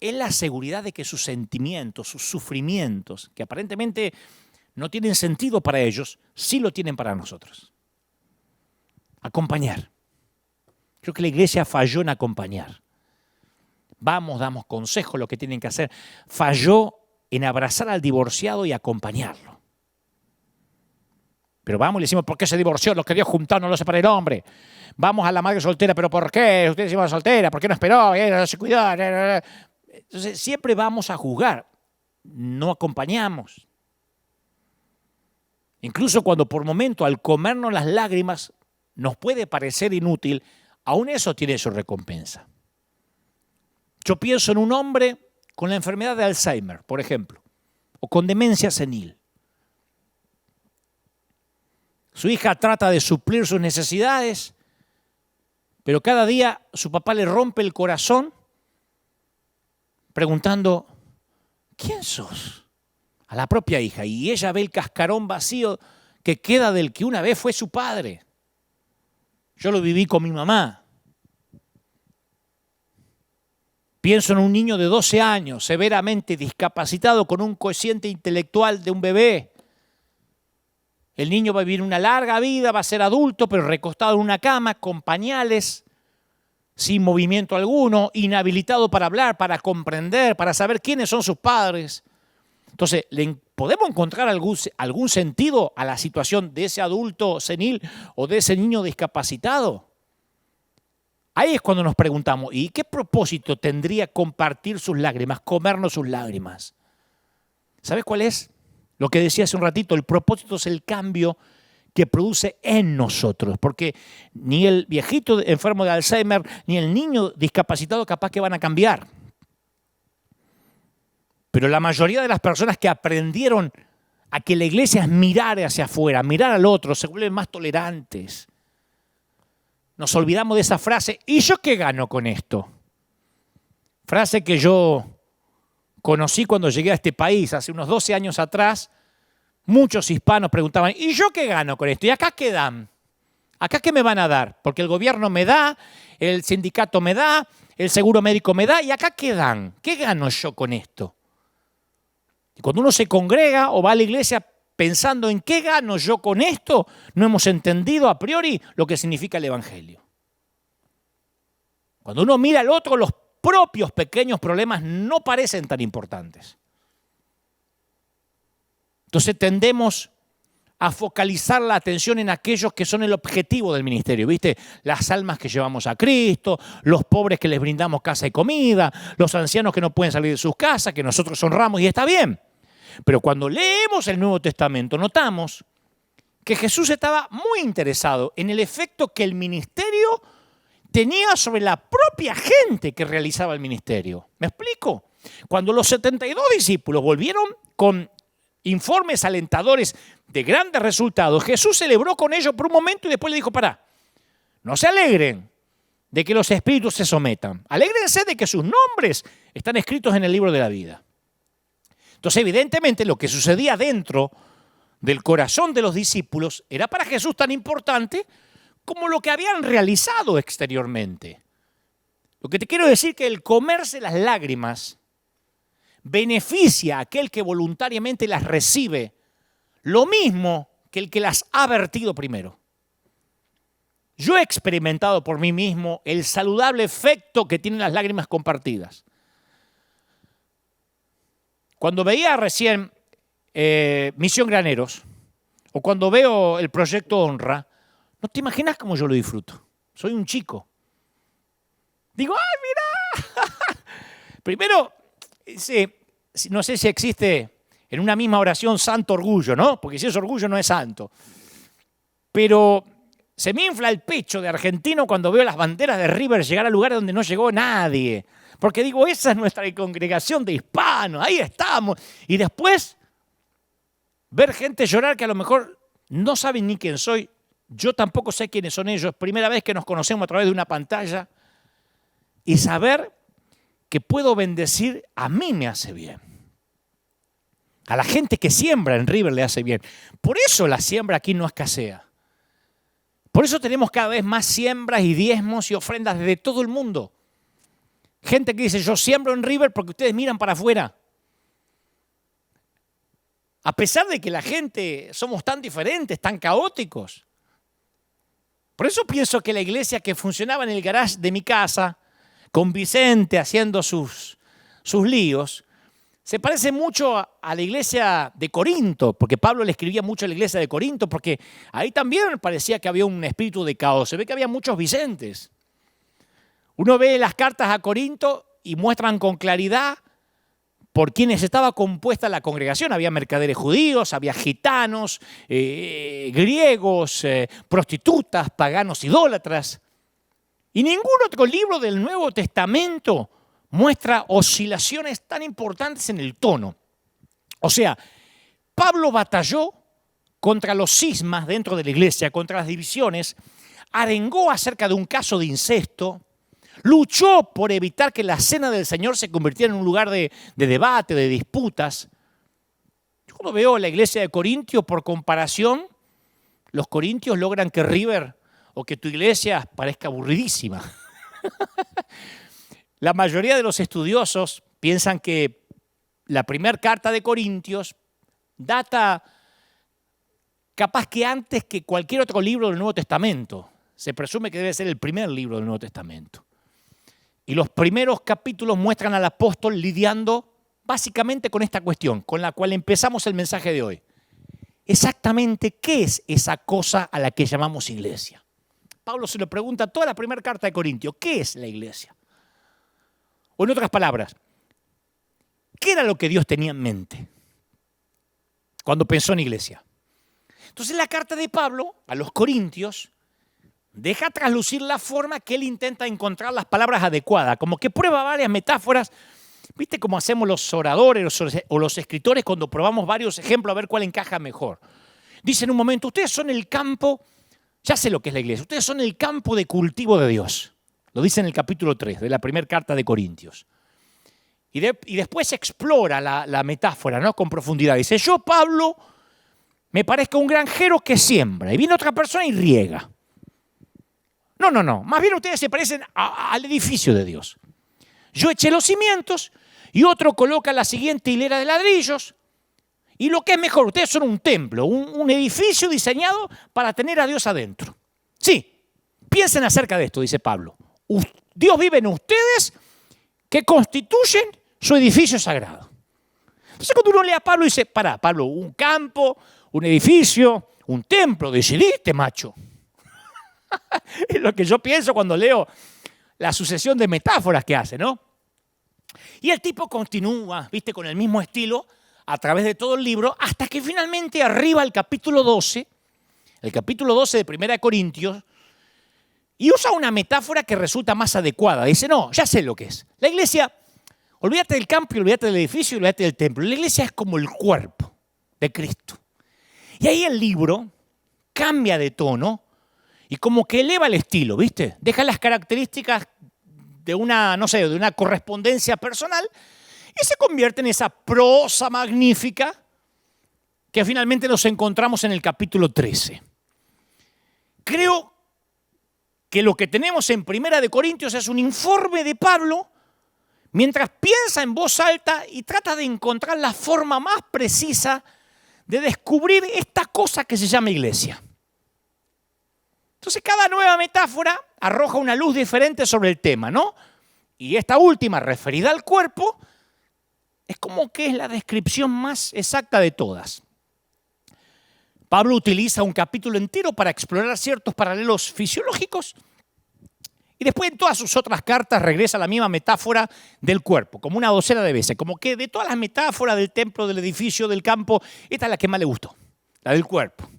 es la seguridad de que sus sentimientos, sus sufrimientos, que aparentemente no tienen sentido para ellos, sí lo tienen para nosotros. Acompañar. Creo que la iglesia falló en acompañar. Vamos, damos consejos, lo que tienen que hacer. Falló en abrazar al divorciado y acompañarlo. Pero vamos y le decimos, ¿por qué se divorció? Lo quería juntar, no lo separa el hombre. Vamos a la madre soltera, ¿pero por qué? Usted se iba soltera, ¿por qué no esperó? No se cuidó. Entonces, siempre vamos a juzgar. No acompañamos. Incluso cuando por momento, al comernos las lágrimas, nos puede parecer inútil, aún eso tiene su recompensa. Yo pienso en un hombre con la enfermedad de Alzheimer, por ejemplo, o con demencia senil. Su hija trata de suplir sus necesidades, pero cada día su papá le rompe el corazón preguntando, ¿quién sos? A la propia hija. Y ella ve el cascarón vacío que queda del que una vez fue su padre. Yo lo viví con mi mamá. Pienso en un niño de 12 años, severamente discapacitado, con un cociente intelectual de un bebé. El niño va a vivir una larga vida, va a ser adulto, pero recostado en una cama, con pañales, sin movimiento alguno, inhabilitado para hablar, para comprender, para saber quiénes son sus padres. Entonces, ¿podemos encontrar algún sentido a la situación de ese adulto senil o de ese niño discapacitado? Ahí es cuando nos preguntamos, ¿y qué propósito tendría compartir sus lágrimas, comernos sus lágrimas? ¿Sabes cuál es? Lo que decía hace un ratito, el propósito es el cambio que produce en nosotros, porque ni el viejito enfermo de Alzheimer, ni el niño discapacitado capaz que van a cambiar. Pero la mayoría de las personas que aprendieron a que la iglesia es mirar hacia afuera, mirar al otro, se vuelven más tolerantes. Nos olvidamos de esa frase, ¿y yo qué gano con esto? Frase que yo conocí cuando llegué a este país, hace unos 12 años atrás. Muchos hispanos preguntaban, ¿y yo qué gano con esto? ¿Y acá qué dan? ¿Acá qué me van a dar? Porque el gobierno me da, el sindicato me da, el seguro médico me da, ¿y acá qué dan? ¿Qué gano yo con esto? Y cuando uno se congrega o va a la iglesia, pensando en qué gano yo con esto, no hemos entendido a priori lo que significa el Evangelio. Cuando uno mira al otro, los propios pequeños problemas no parecen tan importantes. Entonces tendemos a focalizar la atención en aquellos que son el objetivo del ministerio, ¿viste? Las almas que llevamos a Cristo, los pobres que les brindamos casa y comida, los ancianos que no pueden salir de sus casas, que nosotros honramos y está bien. Pero cuando leemos el Nuevo Testamento notamos que Jesús estaba muy interesado en el efecto que el ministerio tenía sobre la propia gente que realizaba el ministerio. ¿Me explico? Cuando los 72 discípulos volvieron con informes alentadores de grandes resultados, Jesús celebró con ellos por un momento y después le dijo, pará, no se alegren de que los espíritus se sometan, alégrense de que sus nombres están escritos en el libro de la vida. Entonces, evidentemente, lo que sucedía dentro del corazón de los discípulos era para Jesús tan importante como lo que habían realizado exteriormente. Lo que te quiero decir es que el comerse las lágrimas beneficia a aquel que voluntariamente las recibe, lo mismo que el que las ha vertido primero. Yo he experimentado por mí mismo el saludable efecto que tienen las lágrimas compartidas. Cuando veía recién Misión Graneros, o cuando veo el Proyecto Honra, no te imaginas cómo yo lo disfruto. Soy un chico. Digo, ¡ay, mira! Primero, no sé si existe en una misma oración santo orgullo, ¿no? Porque si es orgullo no es santo. Pero se me infla el pecho de argentino cuando veo las banderas de River llegar a lugares donde no llegó nadie. Porque digo, esa es nuestra congregación de hispanos, ahí estamos. Y después, ver gente llorar que a lo mejor no saben ni quién soy. Yo tampoco sé quiénes son ellos. Primera vez que nos conocemos a través de una pantalla. Y saber que puedo bendecir, a mí me hace bien. A la gente que siembra en River le hace bien. Por eso la siembra aquí no escasea. Por eso tenemos cada vez más siembras y diezmos y ofrendas de todo el mundo. Gente que dice, yo siembro en River porque ustedes miran para afuera. A pesar de que la gente somos tan diferentes, tan caóticos. Por eso pienso que la iglesia que funcionaba en el garage de mi casa, con Vicente haciendo sus líos, se parece mucho a la iglesia de Corinto, porque Pablo le escribía mucho a la iglesia de Corinto, porque ahí también parecía que había un espíritu de caos. Se ve que había muchos Vicentes. Uno ve las cartas a Corinto y muestran con claridad por quienes estaba compuesta la congregación. Había mercaderes judíos, había gitanos, griegos, prostitutas, paganos idólatras. Y ningún otro libro del Nuevo Testamento muestra oscilaciones tan importantes en el tono. O sea, Pablo batalló contra los cismas dentro de la iglesia, contra las divisiones, arengó acerca de un caso de incesto, luchó por evitar que la cena del Señor se convirtiera en un lugar de debate, de disputas. Yo cuando veo la iglesia de Corintios, por comparación, los corintios logran que River o que tu iglesia parezca aburridísima. La mayoría de los estudiosos piensan que la primera carta de Corintios data capaz que antes que cualquier otro libro del Nuevo Testamento. Se presume que debe ser el primer libro del Nuevo Testamento. Y los primeros capítulos muestran al apóstol lidiando básicamente con esta cuestión, con la cual empezamos el mensaje de hoy. Exactamente, ¿qué es esa cosa a la que llamamos iglesia? Pablo se lo pregunta a toda la primera carta de Corintios, ¿qué es la iglesia? O en otras palabras, ¿qué era lo que Dios tenía en mente cuando pensó en iglesia? Entonces la carta de Pablo a los Corintios deja traslucir la forma que él intenta encontrar las palabras adecuadas, como que prueba varias metáforas. ¿Viste cómo hacemos los oradores o los escritores cuando probamos varios ejemplos a ver cuál encaja mejor? Dice en un momento, ustedes son el campo, ya sé lo que es la iglesia, ustedes son el campo de cultivo de Dios. Lo dice en el capítulo 3 de la primera carta de Corintios. Y después explora la metáfora, ¿no? Con profundidad. Dice, yo, Pablo, me parezco un granjero que siembra. Y viene otra persona y riega. No. Más bien ustedes se parecen al edificio de Dios. Yo eché los cimientos y otro coloca la siguiente hilera de ladrillos Y lo que es mejor, ustedes son un templo, un edificio diseñado para tener a Dios adentro. Sí, piensen acerca de esto, dice Pablo. Dios vive en ustedes que constituyen su edificio sagrado. Entonces cuando uno lee a Pablo dice, pará, Pablo, un campo, un edificio, un templo, decidiste, macho. Es lo que yo pienso cuando leo la sucesión de metáforas que hace, ¿no? Y el tipo continúa, viste, con el mismo estilo a través de todo el libro, hasta que finalmente arriba el capítulo 12 de 1 Corintios, y usa una metáfora que resulta más adecuada. Dice, no, ya sé lo que es. La iglesia, olvídate del campo y olvídate del edificio y olvídate del templo. La iglesia es como el cuerpo de Cristo. Y ahí el libro cambia de tono y como que eleva el estilo, ¿viste? Deja las características de una, no sé, de una correspondencia personal y se convierte en esa prosa magnífica que finalmente nos encontramos en el capítulo 13. Creo que lo que tenemos en 1 Corintios es un informe de Pablo mientras piensa en voz alta y trata de encontrar la forma más precisa de descubrir esta cosa que se llama iglesia. Entonces cada nueva metáfora arroja una luz diferente sobre el tema, ¿no? Y esta última, referida al cuerpo, es como que es la descripción más exacta de todas. Pablo utiliza un capítulo entero para explorar ciertos paralelos fisiológicos y después en todas sus otras cartas regresa a la misma metáfora del cuerpo, como una docena de veces. Como que de todas las metáforas del templo, del edificio, del campo, esta es la que más le gustó, la del cuerpo.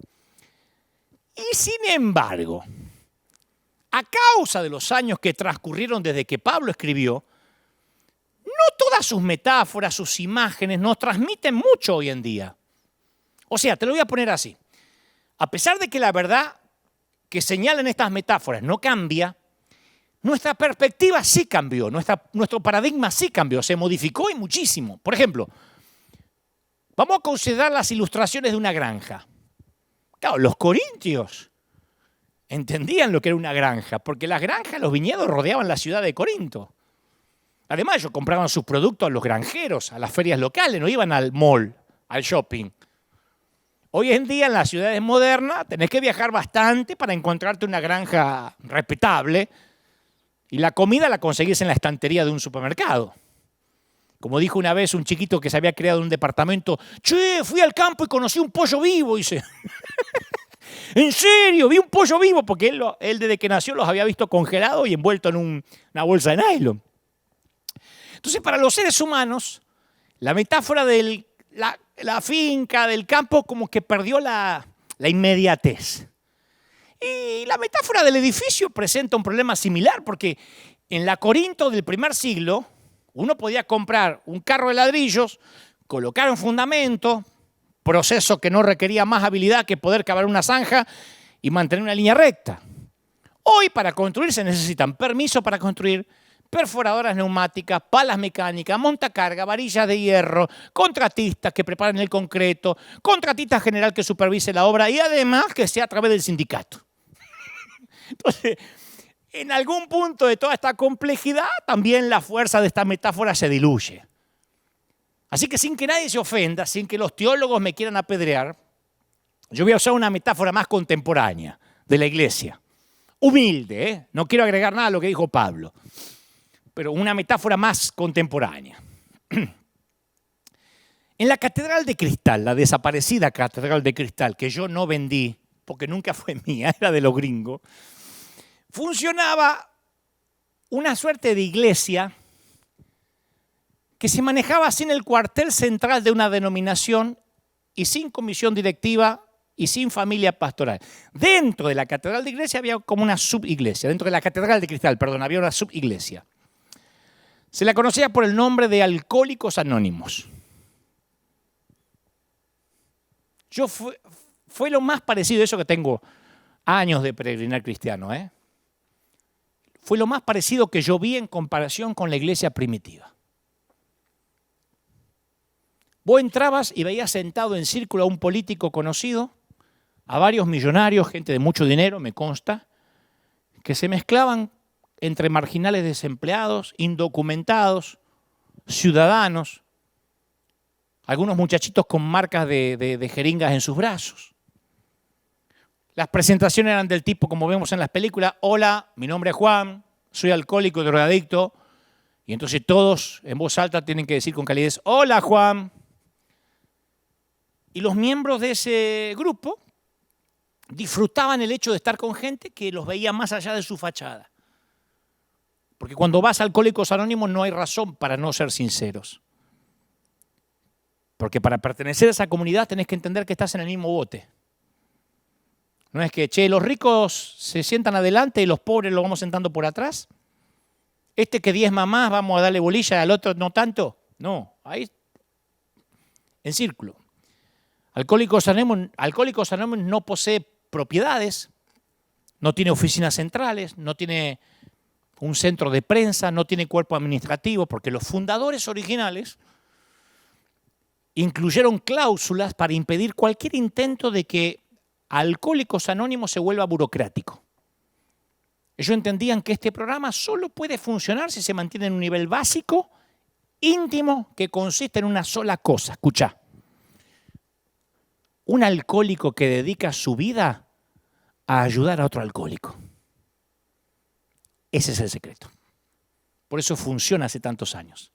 Y sin embargo, a causa de los años que transcurrieron desde que Pablo escribió, no todas sus metáforas, sus imágenes nos transmiten mucho hoy en día. O sea, te lo voy a poner así. A pesar de que la verdad que señalan estas metáforas no cambia, nuestra perspectiva sí cambió, nuestro paradigma sí cambió, se modificó y muchísimo. Por ejemplo, vamos a considerar las ilustraciones de una granja. Claro, los corintios entendían lo que era una granja, porque las granjas, los viñedos rodeaban la ciudad de Corinto. Además, ellos compraban sus productos a los granjeros, a las ferias locales, no iban al mall, al shopping. Hoy en día en las ciudades modernas tenés que viajar bastante para encontrarte una granja respetable y la comida la conseguís en la estantería de un supermercado. Como dijo una vez un chiquito que se había creado en un departamento, che, fui al campo y conocí un pollo vivo, dice. En serio, vi un pollo vivo, porque él desde que nació los había visto congelados y envueltos en una bolsa de nylon. Entonces, para los seres humanos, la metáfora de la finca, del campo, como que perdió la inmediatez. Y la metáfora del edificio presenta un problema similar, porque en la Corinto del primer siglo, uno podía comprar un carro de ladrillos, colocar un fundamento, proceso que no requería más habilidad que poder cavar una zanja y mantener una línea recta. Hoy para construir se necesitan permiso para construir, perforadoras neumáticas, palas mecánicas, montacarga, varillas de hierro, contratistas que preparen el concreto, contratista general que supervise la obra y además que sea a través del sindicato. Entonces, en algún punto de toda esta complejidad también la fuerza de esta metáfora se diluye. Así que sin que nadie se ofenda, sin que los teólogos me quieran apedrear, yo voy a usar una metáfora más contemporánea de la iglesia. Humilde, ¿eh? No quiero agregar nada a lo que dijo Pablo, pero una metáfora más contemporánea. En la Catedral de Cristal, la desaparecida Catedral de Cristal, que yo no vendí, porque nunca fue mía, era de los gringos, funcionaba una suerte de iglesia que se manejaba sin el cuartel central de una denominación y sin comisión directiva y sin familia pastoral. Dentro de la Catedral de Iglesia había como una subiglesia, dentro de la Catedral de Cristal, perdón, había una subiglesia. Se la conocía por el nombre de Alcohólicos Anónimos. Fue lo más parecido, eso que tengo años de peregrinar cristiano, fue lo más parecido que yo vi en comparación con la iglesia primitiva. Vos entrabas y veías sentado en círculo a un político conocido, a varios millonarios, gente de mucho dinero, me consta, que se mezclaban entre marginales desempleados, indocumentados, ciudadanos. algunos muchachitos con marcas de jeringas en sus brazos. Las presentaciones eran del tipo, como vemos en las películas: hola, mi nombre es Juan, soy alcohólico y drogadicto. Y entonces todos en voz alta tienen que decir con calidez: hola, Juan. Y los miembros de ese grupo disfrutaban el hecho de estar con gente que los veía más allá de su fachada. Porque cuando vas a Alcohólicos Anónimos no hay razón para no ser sinceros. Porque para pertenecer a esa comunidad tenés que entender que estás en el mismo bote. No es que, los ricos se sientan adelante y los pobres los vamos sentando por atrás. Este que diezma más vamos a darle bolilla, al otro no tanto. No, ahí en círculo. Alcohólicos Anónimos no posee propiedades, no tiene oficinas centrales, no tiene un centro de prensa, no tiene cuerpo administrativo, porque los fundadores originales incluyeron cláusulas para impedir cualquier intento de que Alcohólicos Anónimos se vuelva burocrático. Ellos entendían que este programa solo puede funcionar si se mantiene en un nivel básico, íntimo, que consiste en una sola cosa. Escuchá. Un alcohólico que dedica su vida a ayudar a otro alcohólico. Ese es el secreto. Por eso funciona hace tantos años.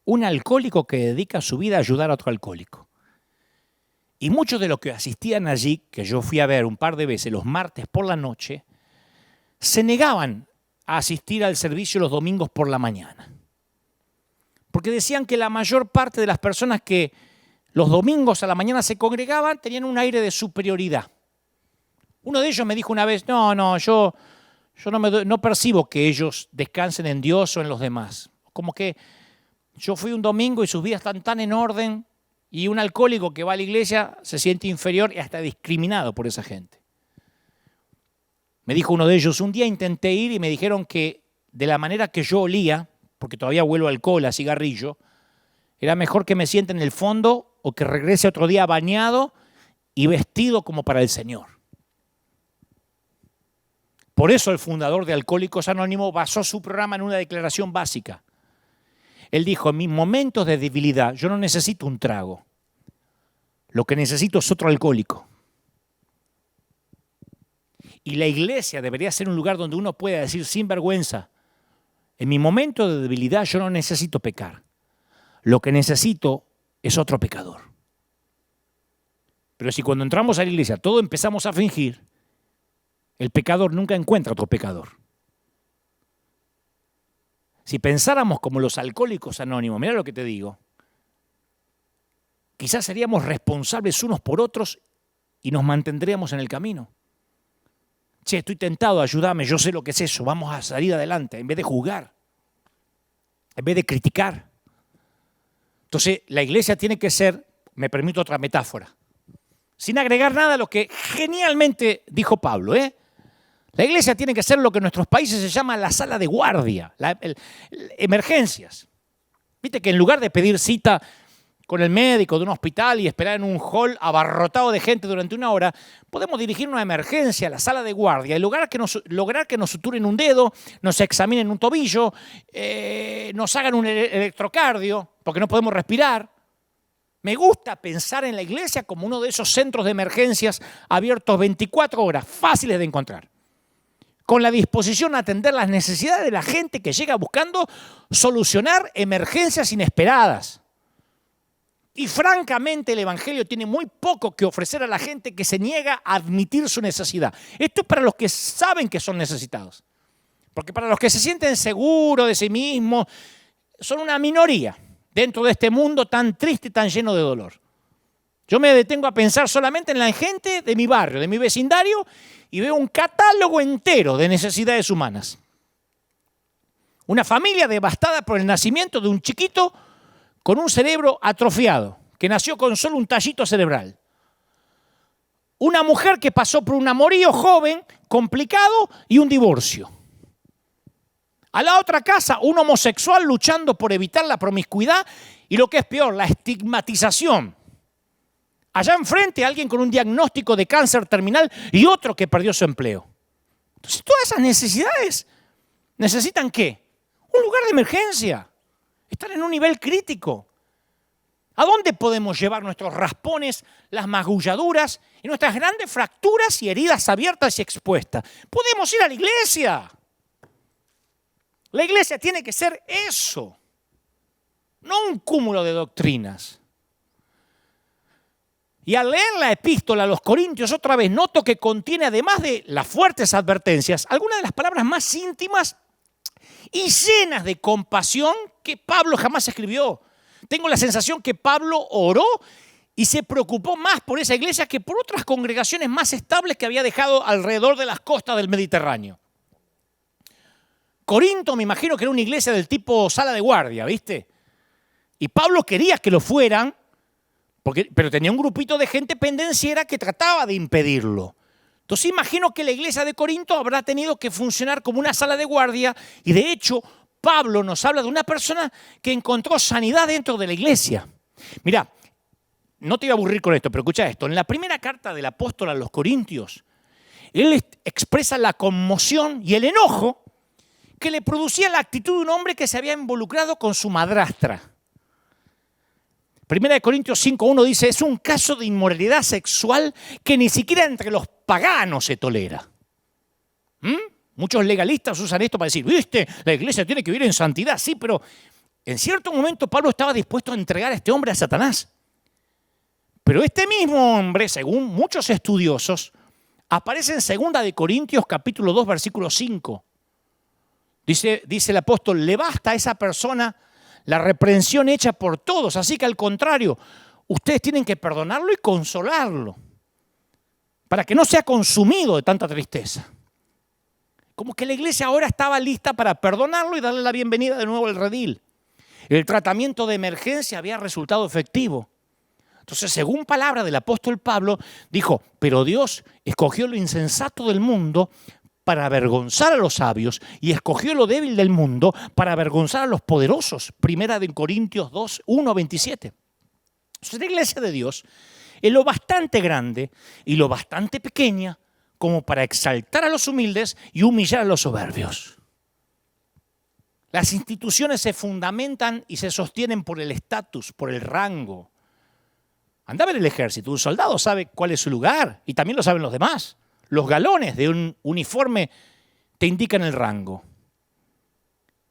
Un alcohólico que dedica su vida a ayudar a otro alcohólico. Y muchos de los que asistían allí, que yo fui a ver un par de veces los martes por la noche, se negaban a asistir al servicio los domingos por la mañana. Porque decían que la mayor parte de las personas que los domingos a la mañana se congregaban tenían un aire de superioridad. Uno de ellos me dijo una vez: yo no percibo que ellos descansen en Dios o en los demás. Como que yo fui un domingo y sus vidas están tan en orden, y un alcohólico que va a la iglesia se siente inferior y hasta discriminado por esa gente. Me dijo uno de ellos: un día intenté ir y me dijeron que de la manera que yo olía, porque todavía huelo a alcohol, a cigarrillo, era mejor que me siente en el fondo o que regrese otro día bañado y vestido como para el Señor. Por eso el fundador de Alcohólicos Anónimos basó su programa en una declaración básica. Él dijo: en mis momentos de debilidad yo no necesito un trago. Lo que necesito es otro alcohólico. Y la iglesia debería ser un lugar donde uno pueda decir sin vergüenza: en mi momento de debilidad yo no necesito pecar. Lo que necesito es otro pecador. Pero si cuando entramos a la iglesia todos empezamos a fingir, el pecador nunca encuentra otro pecador. Si pensáramos como los Alcohólicos Anónimos, mira lo que te digo, quizás seríamos responsables unos por otros y nos mantendríamos en el camino. Estoy tentado, ayúdame, yo sé lo que es eso, vamos a salir adelante, en vez de juzgar, en vez de criticar. Entonces, la iglesia tiene que ser, me permito otra metáfora, sin agregar nada a lo que genialmente dijo Pablo, La iglesia tiene que ser lo que en nuestros países se llama la sala de guardia, emergencias. Viste que en lugar de pedir cita con el médico de un hospital y esperar en un hall abarrotado de gente durante una hora, podemos dirigir una emergencia a la sala de guardia y lograr que nos suturen un dedo, nos examinen un tobillo, nos hagan un electrocardio porque no podemos respirar. Me gusta pensar en la iglesia como uno de esos centros de emergencias abiertos 24 horas, fáciles de encontrar, con la disposición a atender las necesidades de la gente que llega buscando solucionar emergencias inesperadas. Y francamente el Evangelio tiene muy poco que ofrecer a la gente que se niega a admitir su necesidad. Esto es para los que saben que son necesitados. Porque para los que se sienten seguros de sí mismos, son una minoría dentro de este mundo tan triste y tan lleno de dolor. Yo me detengo a pensar solamente en la gente de mi barrio, de mi vecindario, y veo un catálogo entero de necesidades humanas. Una familia devastada por el nacimiento de un chiquito con un cerebro atrofiado, que nació con solo un tallito cerebral. Una mujer que pasó por un amorío joven, complicado, y un divorcio. A la otra casa, un homosexual luchando por evitar la promiscuidad y, lo que es peor, la estigmatización. Allá enfrente, alguien con un diagnóstico de cáncer terminal y otro que perdió su empleo. Entonces, todas esas necesidades necesitan ¿qué? Un lugar de emergencia. Están en un nivel crítico. ¿A dónde podemos llevar nuestros raspones, las magulladuras y nuestras grandes fracturas y heridas abiertas y expuestas? Podemos ir a la iglesia. La iglesia tiene que ser eso, no un cúmulo de doctrinas. Y al leer la epístola a los Corintios otra vez noto que contiene, además de las fuertes advertencias, algunas de las palabras más íntimas y llenas de compasión que Pablo jamás escribió. Tengo la sensación que Pablo oró y se preocupó más por esa iglesia que por otras congregaciones más estables que había dejado alrededor de las costas del Mediterráneo. Corinto me imagino que era una iglesia del tipo sala de guardia, ¿viste? Y Pablo quería que lo fueran, pero tenía un grupito de gente pendenciera que trataba de impedirlo. Entonces imagino que la iglesia de Corinto habrá tenido que funcionar como una sala de guardia y de hecho Pablo nos habla de una persona que encontró sanidad dentro de la iglesia. Mirá, no te voy a aburrir con esto, pero escucha esto. En la primera carta del apóstol a los Corintios, él expresa la conmoción y el enojo que le producía la actitud de un hombre que se había involucrado con su madrastra. Primera de Corintios 5:1 dice, es un caso de inmoralidad sexual que ni siquiera entre los paganos se tolera. Muchos legalistas usan esto para decir, viste, la iglesia tiene que vivir en santidad. Sí, pero en cierto momento Pablo estaba dispuesto a entregar a este hombre a Satanás. Pero este mismo hombre, según muchos estudiosos, aparece en 2 de Corintios capítulo 2, versículo 5. Dice el apóstol, le basta a esa persona la reprensión hecha por todos, así que al contrario, ustedes tienen que perdonarlo y consolarlo, para que no sea consumido de tanta tristeza. Como que la iglesia ahora estaba lista para perdonarlo y darle la bienvenida de nuevo al redil. El tratamiento de emergencia había resultado efectivo. Entonces, según palabra del apóstol Pablo, dijo, pero Dios escogió lo insensato del mundo para avergonzar a los sabios y escogió lo débil del mundo para avergonzar a los poderosos. Primera de Corintios 2, 1, 27. Entonces, la iglesia de Dios es lo bastante grande y lo bastante pequeña como para exaltar a los humildes y humillar a los soberbios. Las instituciones se fundamentan y se sostienen por el estatus, por el rango. Anda a ver el ejército, un soldado sabe cuál es su lugar y también lo saben los demás. Los galones de un uniforme te indican el rango.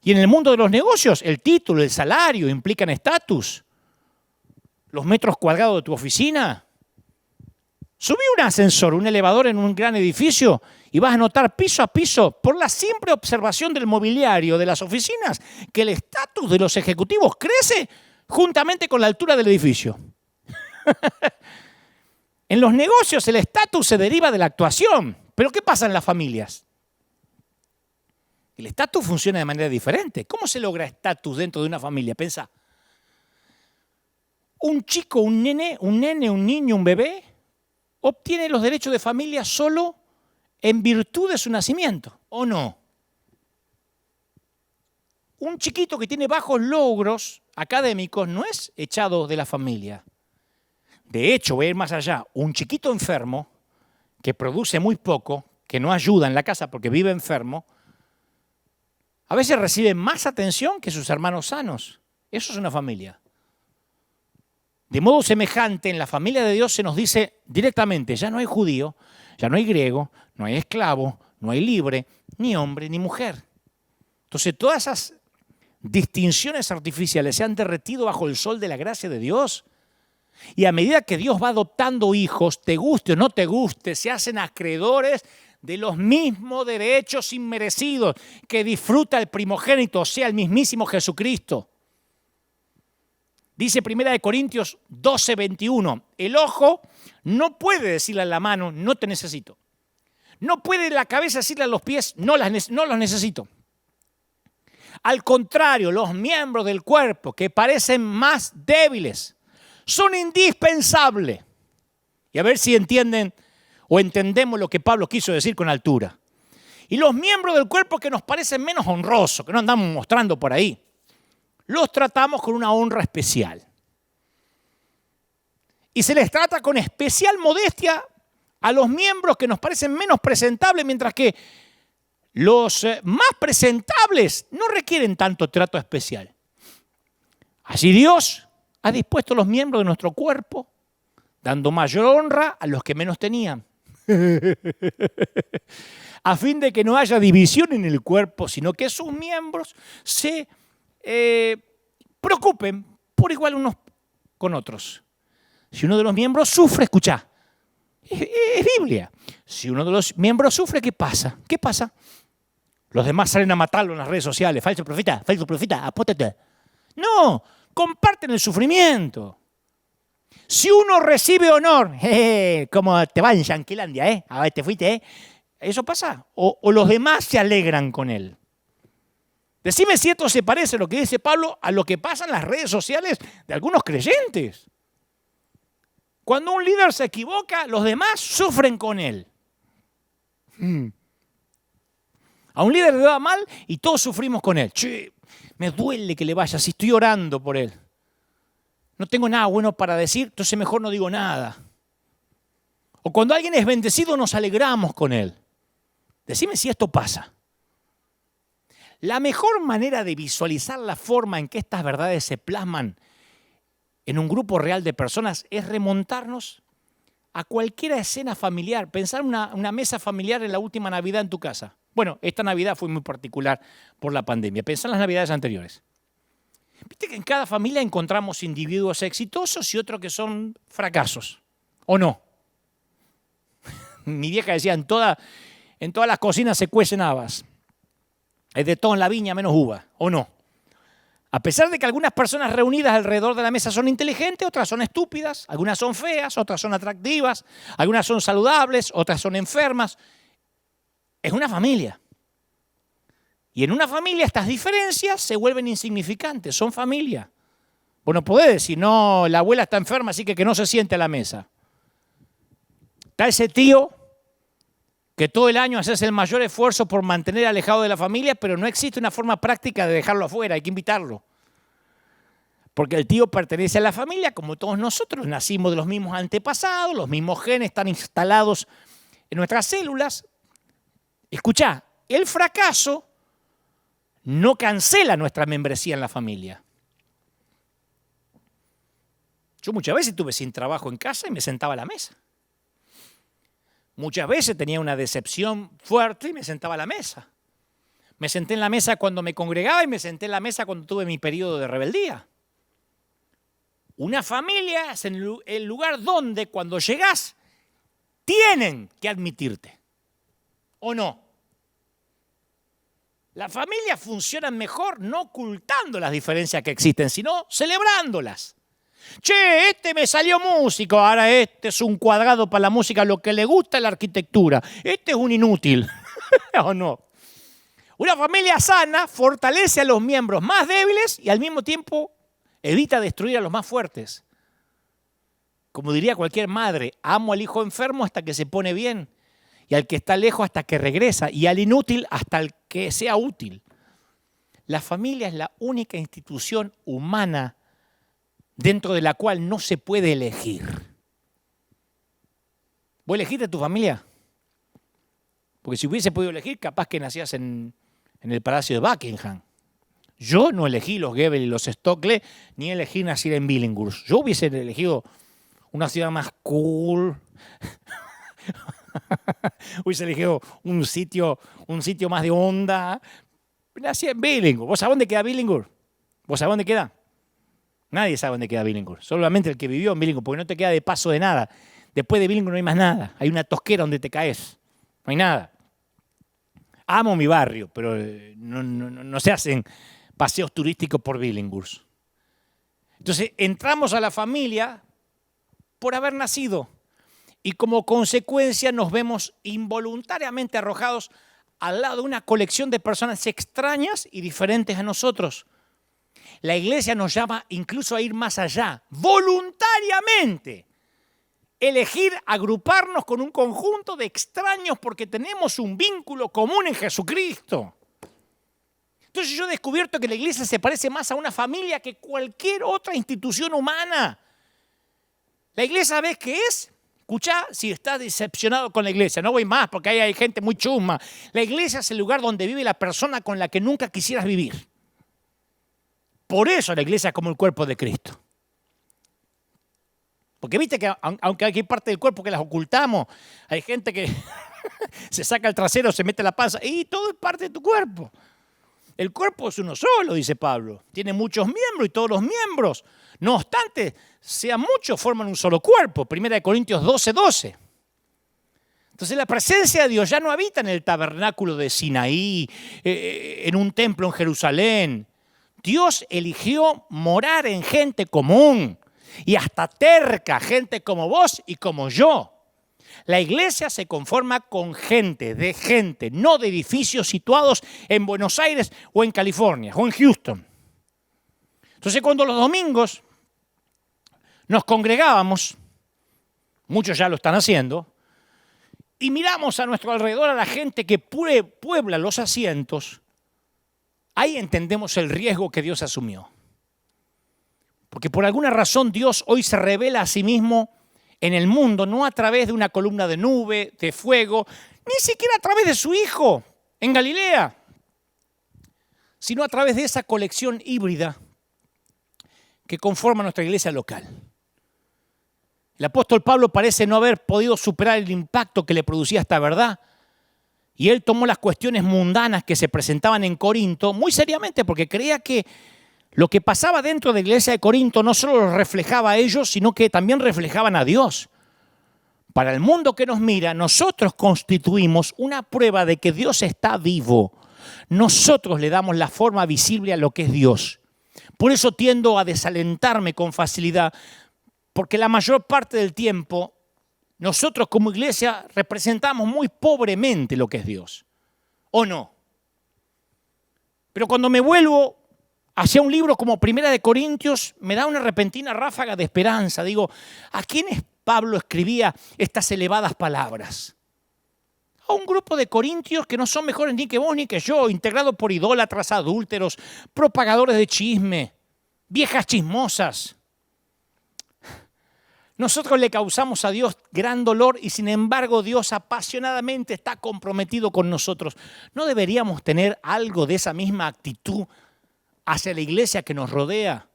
Y en el mundo de los negocios, el título, el salario implican estatus. Los metros cuadrados de tu oficina. Subí un ascensor, un elevador en un gran edificio y vas a notar piso a piso, por la simple observación del mobiliario de las oficinas, que el estatus de los ejecutivos crece juntamente con la altura del edificio. En los negocios el estatus se deriva de la actuación. ¿Pero qué pasa en las familias? El estatus funciona de manera diferente. ¿Cómo se logra estatus dentro de una familia? Pensá. Un chico, un niño, un bebé, obtiene los derechos de familia solo en virtud de su nacimiento, ¿o no? Un chiquito que tiene bajos logros académicos no es echado de la familia. De hecho, voy a ir más allá, un chiquito enfermo que produce muy poco, que no ayuda en la casa porque vive enfermo, a veces recibe más atención que sus hermanos sanos. Eso es una familia. De modo semejante, en la familia de Dios se nos dice directamente, ya no hay judío, ya no hay griego, no hay esclavo, no hay libre, ni hombre ni mujer. Entonces, todas esas distinciones artificiales se han derretido bajo el sol de la gracia de Dios. Y a medida que Dios va adoptando hijos, te guste o no te guste, se hacen acreedores de los mismos derechos inmerecidos que disfruta el primogénito, o sea, el mismísimo Jesucristo. Dice 1 de Corintios 12, 21, el ojo no puede decirle a la mano, no te necesito. No puede la cabeza decirle a los pies, no los necesito. Al contrario, los miembros del cuerpo que parecen más débiles son indispensables. Y a ver si entienden o entendemos lo que Pablo quiso decir con altura. Y los miembros del cuerpo que nos parecen menos honrosos, que no andamos mostrando por ahí, los tratamos con una honra especial. Y se les trata con especial modestia a los miembros que nos parecen menos presentables, mientras que los más presentables no requieren tanto trato especial. Así Dios ha dispuesto los miembros de nuestro cuerpo, dando mayor honra a los que menos tenían, a fin de que no haya división en el cuerpo, sino que sus miembros se preocupen por igual unos con otros. Si uno de los miembros sufre, escuchá, es Biblia. Si uno de los miembros sufre, ¿qué pasa? ¿Qué pasa? Los demás salen a matarlo en las redes sociales. Falso profeta, apóstate. No, comparten el sufrimiento. Si uno recibe honor, como te va en Yanquilandia, a ver, te fuiste, eso pasa. O los demás se alegran con él. Decime si esto se parece, lo que dice Pablo, a lo que pasa en las redes sociales de algunos creyentes. Cuando un líder se equivoca, los demás sufren con él. A un líder le va mal y todos sufrimos con él. Che, me duele que le vaya, si estoy orando por él. No tengo nada bueno para decir, entonces mejor no digo nada. O cuando alguien es bendecido, nos alegramos con él. Decime si esto pasa. La mejor manera de visualizar la forma en que estas verdades se plasman en un grupo real de personas es remontarnos a cualquier escena familiar. Pensar una mesa familiar en la última Navidad en tu casa. Bueno, esta Navidad fue muy particular por la pandemia. Pensá en las Navidades anteriores. Viste que en cada familia encontramos individuos exitosos y otros que son fracasos. ¿O no? Mi vieja decía, en todas las cocinas se cuecen habas. Es de todo en la viña menos uva. ¿O no? A pesar de que algunas personas reunidas alrededor de la mesa son inteligentes, otras son estúpidas, algunas son feas, otras son atractivas, algunas son saludables, otras son enfermas. Es una familia. Y en una familia estas diferencias se vuelven insignificantes, son familia. Vos no podés decir, no, la abuela está enferma, así que no se siente a la mesa. Está ese tío que todo el año hace el mayor esfuerzo por mantener alejado de la familia, pero no existe una forma práctica de dejarlo afuera, hay que invitarlo. Porque el tío pertenece a la familia, como todos nosotros, nacimos de los mismos antepasados, los mismos genes están instalados en nuestras células. Escuchá, el fracaso no cancela nuestra membresía en la familia. Yo muchas veces estuve sin trabajo en casa y me sentaba a la mesa. Muchas veces tenía una decepción fuerte y me sentaba a la mesa. Me senté en la mesa cuando me congregaba y me senté en la mesa cuando tuve mi periodo de rebeldía. Una familia es el lugar donde cuando llegás tienen que admitirte. ¿O no? Las familias funcionan mejor no ocultando las diferencias que existen, sino celebrándolas. Che, este me salió músico, ahora este es un cuadrado para la música, lo que le gusta es la arquitectura. Este es un inútil. ¿O no? Una familia sana fortalece a los miembros más débiles y al mismo tiempo evita destruir a los más fuertes. Como diría cualquier madre, amo al hijo enfermo hasta que se pone bien, y al que está lejos hasta que regresa, y al inútil hasta el que sea útil. La familia es la única institución humana dentro de la cual no se puede elegir. ¿Vos elegiste tu familia? Porque si hubiese podido elegir, capaz que nacías en el Palacio de Buckingham. Yo no elegí los Goebbels y los Stokely, ni elegí nacer en Billinghurst. Yo hubiese elegido una ciudad más cool. Hubiese elegido un sitio más de onda. Nací en Billinghurst. ¿Vos sabés dónde queda Billinghurst? ¿Vos sabés dónde queda? Nadie sabe dónde queda Billinghurst. Solamente el que vivió en Billinghurst, porque no te queda de paso de nada. Después de Billinghurst no hay más nada. Hay una tosquera donde te caes. No hay nada. Amo mi barrio, pero no se hacen paseos turísticos por Billinghurst. Entonces, entramos a la familia por haber nacido y como consecuencia nos vemos involuntariamente arrojados al lado de una colección de personas extrañas y diferentes a nosotros. La iglesia nos llama incluso a ir más allá, voluntariamente. Elegir agruparnos con un conjunto de extraños porque tenemos un vínculo común en Jesucristo. Entonces yo he descubierto que la iglesia se parece más a una familia que cualquier otra institución humana. La iglesia, ¿sabés qué es? Escuchá si estás decepcionado con la iglesia. No voy más porque ahí hay gente muy chusma. La iglesia es el lugar donde vive la persona con la que nunca quisieras vivir. Por eso la iglesia es como el cuerpo de Cristo. Porque viste que aunque hay parte del cuerpo que las ocultamos, hay gente que se saca el trasero, se mete la panza, y todo es parte de tu cuerpo. El cuerpo es uno solo, dice Pablo. Tiene muchos miembros y todos los miembros, no obstante, sean muchos, forman un solo cuerpo. 1 Corintios 12:12. Entonces la presencia de Dios ya no habita en el tabernáculo de Sinaí, en un templo en Jerusalén. Dios eligió morar en gente común y hasta terca, gente como vos y como yo. La iglesia se conforma con gente, no de edificios situados en Buenos Aires o en California o en Houston. Entonces cuando los domingos nos congregábamos, muchos ya lo están haciendo, y miramos a nuestro alrededor a la gente que puebla los asientos, ahí entendemos el riesgo que Dios asumió. Porque por alguna razón Dios hoy se revela a sí mismo en el mundo, no a través de una columna de nube, de fuego, ni siquiera a través de su Hijo en Galilea, sino a través de esa colección híbrida que conforma nuestra iglesia local. El apóstol Pablo parece no haber podido superar el impacto que le producía esta verdad, y él tomó las cuestiones mundanas que se presentaban en Corinto muy seriamente, porque creía que lo que pasaba dentro de la iglesia de Corinto no solo los reflejaba a ellos, sino que también reflejaban a Dios. Para el mundo que nos mira, nosotros constituimos una prueba de que Dios está vivo. Nosotros le damos la forma visible a lo que es Dios. Por eso tiendo a desalentarme con facilidad, porque la mayor parte del tiempo nosotros como iglesia representamos muy pobremente lo que es Dios. ¿O no? Pero cuando me vuelvo hacia un libro como 1 Corintios, me da una repentina ráfaga de esperanza. Digo, ¿a quiénes Pablo escribía estas elevadas palabras? A un grupo de corintios que no son mejores ni que vos ni que yo, integrados por idólatras, adúlteros, propagadores de chisme, viejas chismosas. Nosotros le causamos a Dios gran dolor y sin embargo Dios apasionadamente está comprometido con nosotros. ¿No deberíamos tener algo de esa misma actitud hacia la iglesia que nos rodea?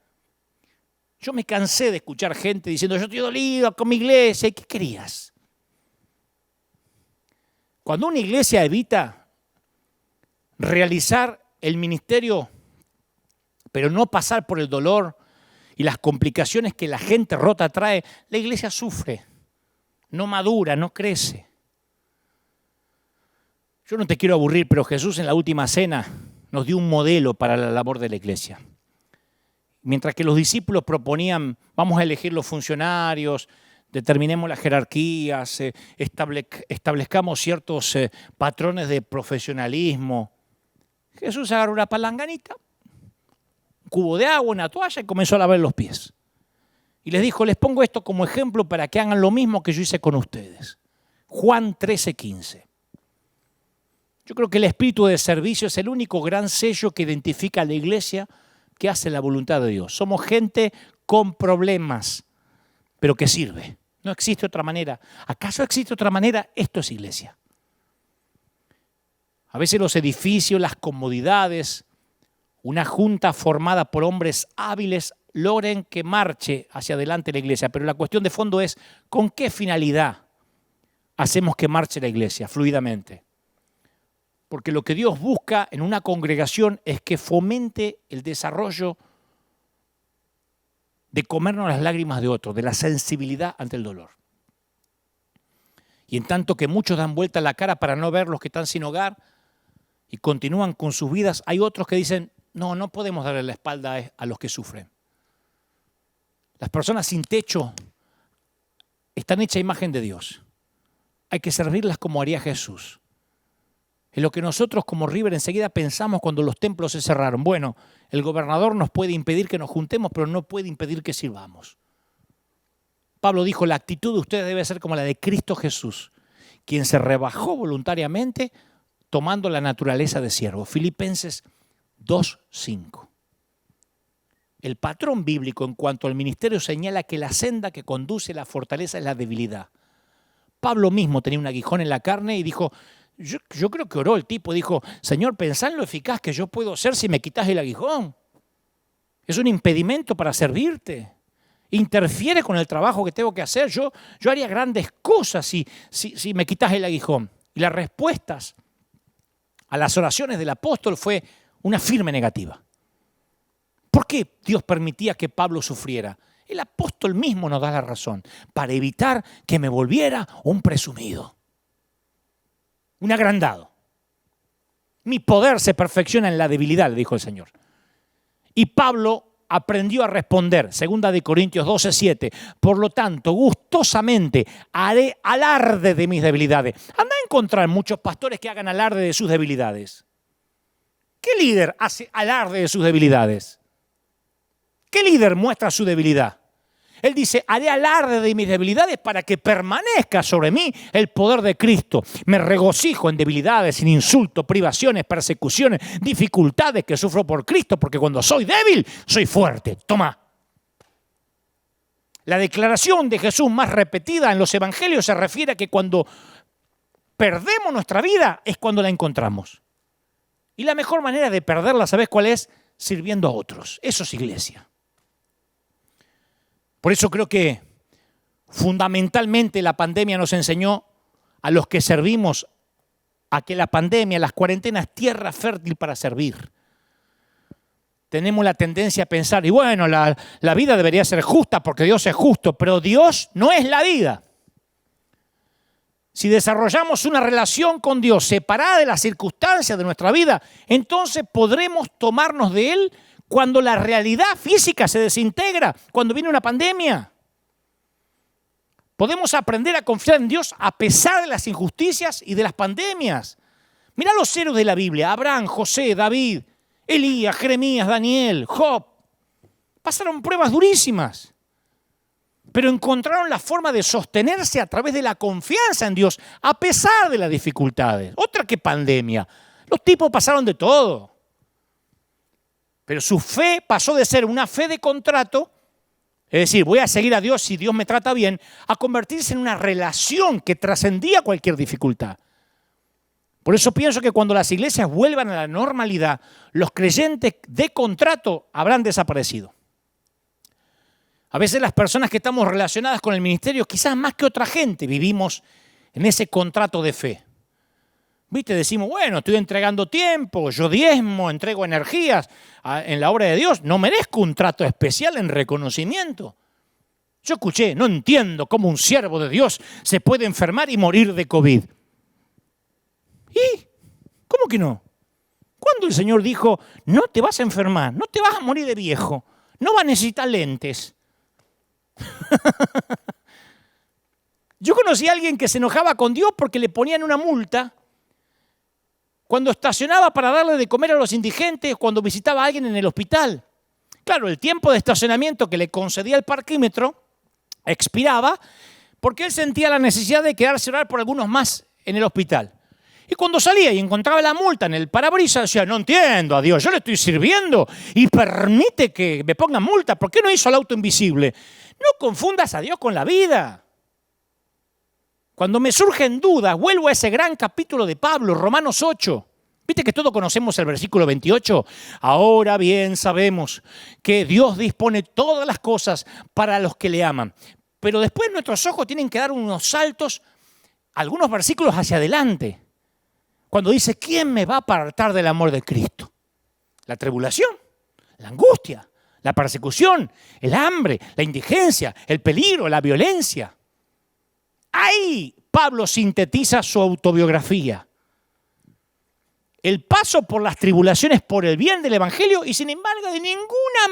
Yo me cansé de escuchar gente diciendo, yo estoy dolido con mi iglesia. ¿Y qué querías? Cuando una iglesia evita realizar el ministerio, pero no pasar por el dolor y las complicaciones que la gente rota trae, la iglesia sufre, no madura, no crece. Yo no te quiero aburrir, pero Jesús en la última cena nos dio un modelo para la labor de la iglesia. Mientras que los discípulos proponían, vamos a elegir los funcionarios, determinemos las jerarquías, establezcamos ciertos patrones de profesionalismo, Jesús agarró una palanganita, un cubo de agua, una toalla y comenzó a lavar los pies. Y les dijo, les pongo esto como ejemplo para que hagan lo mismo que yo hice con ustedes. Juan 13:15. Yo creo que el espíritu de servicio es el único gran sello que identifica a la iglesia que hace la voluntad de Dios. Somos gente con problemas, pero que sirve. No existe otra manera. ¿Acaso existe otra manera? Esto es iglesia. A veces los edificios, las comodidades, una junta formada por hombres hábiles logren que marche hacia adelante la iglesia. Pero la cuestión de fondo es, ¿con qué finalidad hacemos que marche la iglesia fluidamente? Porque lo que Dios busca en una congregación es que fomente el desarrollo de comernos las lágrimas de otros, de la sensibilidad ante el dolor. Y en tanto que muchos dan vuelta la cara para no ver los que están sin hogar y continúan con sus vidas, hay otros que dicen, no podemos darle la espalda a los que sufren. Las personas sin techo están hechas a imagen de Dios. Hay que servirlas como haría Jesús. Es lo que nosotros como River enseguida pensamos cuando los templos se cerraron. Bueno, el gobernador nos puede impedir que nos juntemos, pero no puede impedir que sirvamos. Pablo dijo, la actitud de ustedes debe ser como la de Cristo Jesús, quien se rebajó voluntariamente tomando la naturaleza de siervo. Filipenses 2:5. El patrón bíblico en cuanto al ministerio señala que la senda que conduce a la fortaleza es la debilidad. Pablo mismo tenía un aguijón en la carne y dijo, yo creo que oró el tipo, dijo, Señor, pensá en lo eficaz que yo puedo ser si me quitas el aguijón. Es un impedimento para servirte. interfiere con el trabajo que tengo que hacer. Yo haría grandes cosas si me quitas el aguijón. Y las respuestas a las oraciones del apóstol fue una firme negativa. ¿Por qué Dios permitía que Pablo sufriera? El apóstol mismo nos da la razón, para evitar que me volviera un presumido, un agrandado. Mi poder se perfecciona en la debilidad, le dijo el Señor. Y Pablo aprendió a responder, 2 Corintios 12:7, por lo tanto, gustosamente haré alarde de mis debilidades. Anda a encontrar muchos pastores que hagan alarde de sus debilidades. ¿Qué líder hace alarde de sus debilidades? ¿Qué líder muestra su debilidad? Él dice, haré alarde de mis debilidades para que permanezca sobre mí el poder de Cristo. Me regocijo en debilidades, en insultos, privaciones, persecuciones, dificultades que sufro por Cristo, porque cuando soy débil, soy fuerte. Toma. La declaración de Jesús más repetida en los evangelios se refiere a que cuando perdemos nuestra vida es cuando la encontramos. Y la mejor manera de perderla, ¿sabes cuál es? Sirviendo a otros. Eso es iglesia. Por eso creo que fundamentalmente la pandemia nos enseñó a los que servimos a que la pandemia, las cuarentenas, es tierra fértil para servir. Tenemos la tendencia a pensar, y bueno, la vida debería ser justa porque Dios es justo, pero Dios no es la vida. Si desarrollamos una relación con Dios separada de las circunstancias de nuestra vida, entonces podremos tomarnos de Él cuando la realidad física se desintegra, cuando viene una pandemia. Podemos aprender a confiar en Dios a pesar de las injusticias y de las pandemias. Mirá los héroes de la Biblia, Abraham, José, David, Elías, Jeremías, Daniel, Job. Pasaron pruebas durísimas, pero encontraron la forma de sostenerse a través de la confianza en Dios, a pesar de las dificultades. Otra que pandemia. Los tipos pasaron de todo. Pero su fe pasó de ser una fe de contrato, es decir, voy a seguir a Dios si Dios me trata bien, a convertirse en una relación que trascendía cualquier dificultad. Por eso pienso que cuando las iglesias vuelvan a la normalidad, los creyentes de contrato habrán desaparecido. A veces las personas que estamos relacionadas con el ministerio, quizás más que otra gente, vivimos en ese contrato de fe. ¿Viste? Decimos, bueno, estoy entregando tiempo, yo diezmo, entrego energías en la obra de Dios. No merezco un trato especial en reconocimiento. Yo escuché, no entiendo cómo un siervo de Dios se puede enfermar y morir de COVID. ¿Y? ¿Cómo que no? ¿Cuándo el Señor dijo, no te vas a enfermar, no te vas a morir de viejo, no vas a necesitar lentes? Yo conocí a alguien que se enojaba con Dios porque le ponían una multa cuando estacionaba para darle de comer a los indigentes, cuando visitaba a alguien en el hospital. Claro, el tiempo de estacionamiento que le concedía el parquímetro expiraba porque él sentía la necesidad de quedarse a orar por algunos más en el hospital. Y cuando salía y encontraba la multa en el parabrisas, decía, no entiendo a Dios, yo le estoy sirviendo y permite que me pongan multa. ¿Por qué no hizo el auto invisible? No confundas a Dios con la vida. Cuando me surgen dudas, vuelvo a ese gran capítulo de Pablo, Romanos 8. ¿Viste que todos conocemos el versículo 28? Ahora bien sabemos que Dios dispone todas las cosas para los que le aman. Pero después nuestros ojos tienen que dar unos saltos, algunos versículos hacia adelante. Cuando dice, ¿quién me va a apartar del amor de Cristo? La tribulación, la angustia, la persecución, el hambre, la indigencia, el peligro, la violencia. Ahí Pablo sintetiza su autobiografía. El paso por las tribulaciones por el bien del Evangelio y sin embargo de ninguna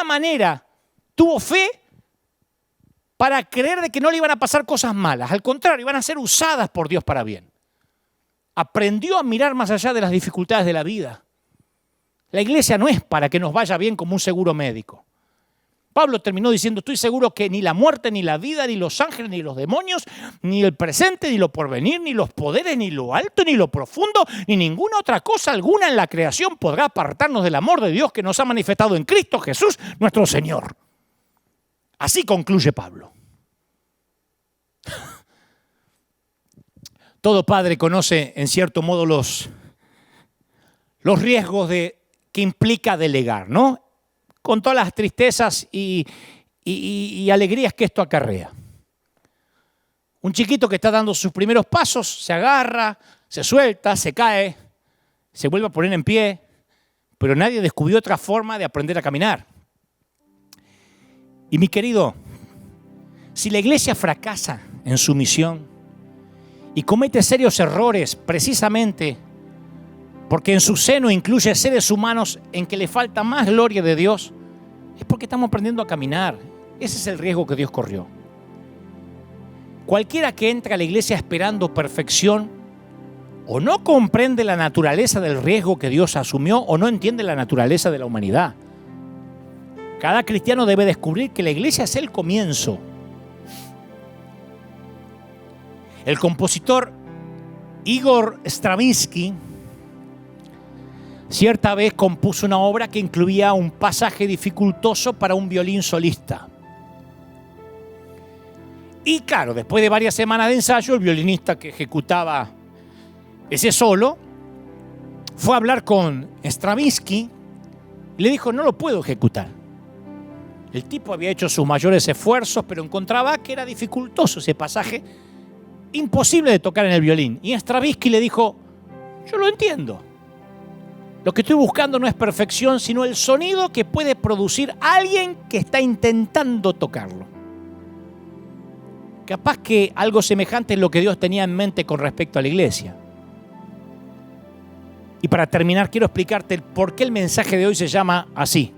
manera tuvo fe para creer de que no le iban a pasar cosas malas. Al contrario, iban a ser usadas por Dios para bien. Aprendió a mirar más allá de las dificultades de la vida. La iglesia no es para que nos vaya bien como un seguro médico. Pablo terminó diciendo, estoy seguro que ni la muerte, ni la vida, ni los ángeles, ni los demonios, ni el presente, ni lo porvenir, ni los poderes, ni lo alto, ni lo profundo, ni ninguna otra cosa alguna en la creación podrá apartarnos del amor de Dios que nos ha manifestado en Cristo Jesús, nuestro Señor. Así concluye Pablo. Todo padre conoce, en cierto modo, los riesgos que implica delegar, ¿no? con todas las tristezas y alegrías que esto acarrea. Un chiquito que está dando sus primeros pasos, se agarra, se suelta, se cae, se vuelve a poner en pie, pero nadie descubrió otra forma de aprender a caminar. Y mi querido, si la iglesia fracasa en su misión y comete serios errores precisamente porque en su seno incluye seres humanos en que le falta más gloria de Dios, es porque estamos aprendiendo a caminar. Ese es el riesgo que Dios corrió. Cualquiera que entra a la iglesia esperando perfección o no comprende la naturaleza del riesgo que Dios asumió o no entiende la naturaleza de la humanidad. Cada cristiano debe descubrir que la iglesia es el comienzo. El compositor Igor Stravinsky cierta vez compuso una obra que incluía un pasaje dificultoso para un violín solista. Y claro, después de varias semanas de ensayo, el violinista que ejecutaba ese solo fue a hablar con Stravinsky y le dijo: no lo puedo ejecutar. El tipo había hecho sus mayores esfuerzos, pero encontraba que era dificultoso ese pasaje, imposible de tocar en el violín. Y Stravinsky le dijo: yo lo entiendo. Lo que estoy buscando no es perfección, sino el sonido que puede producir alguien que está intentando tocarlo. Capaz que algo semejante es lo que Dios tenía en mente con respecto a la iglesia. Y para terminar, quiero explicarte el por qué el mensaje de hoy se llama así.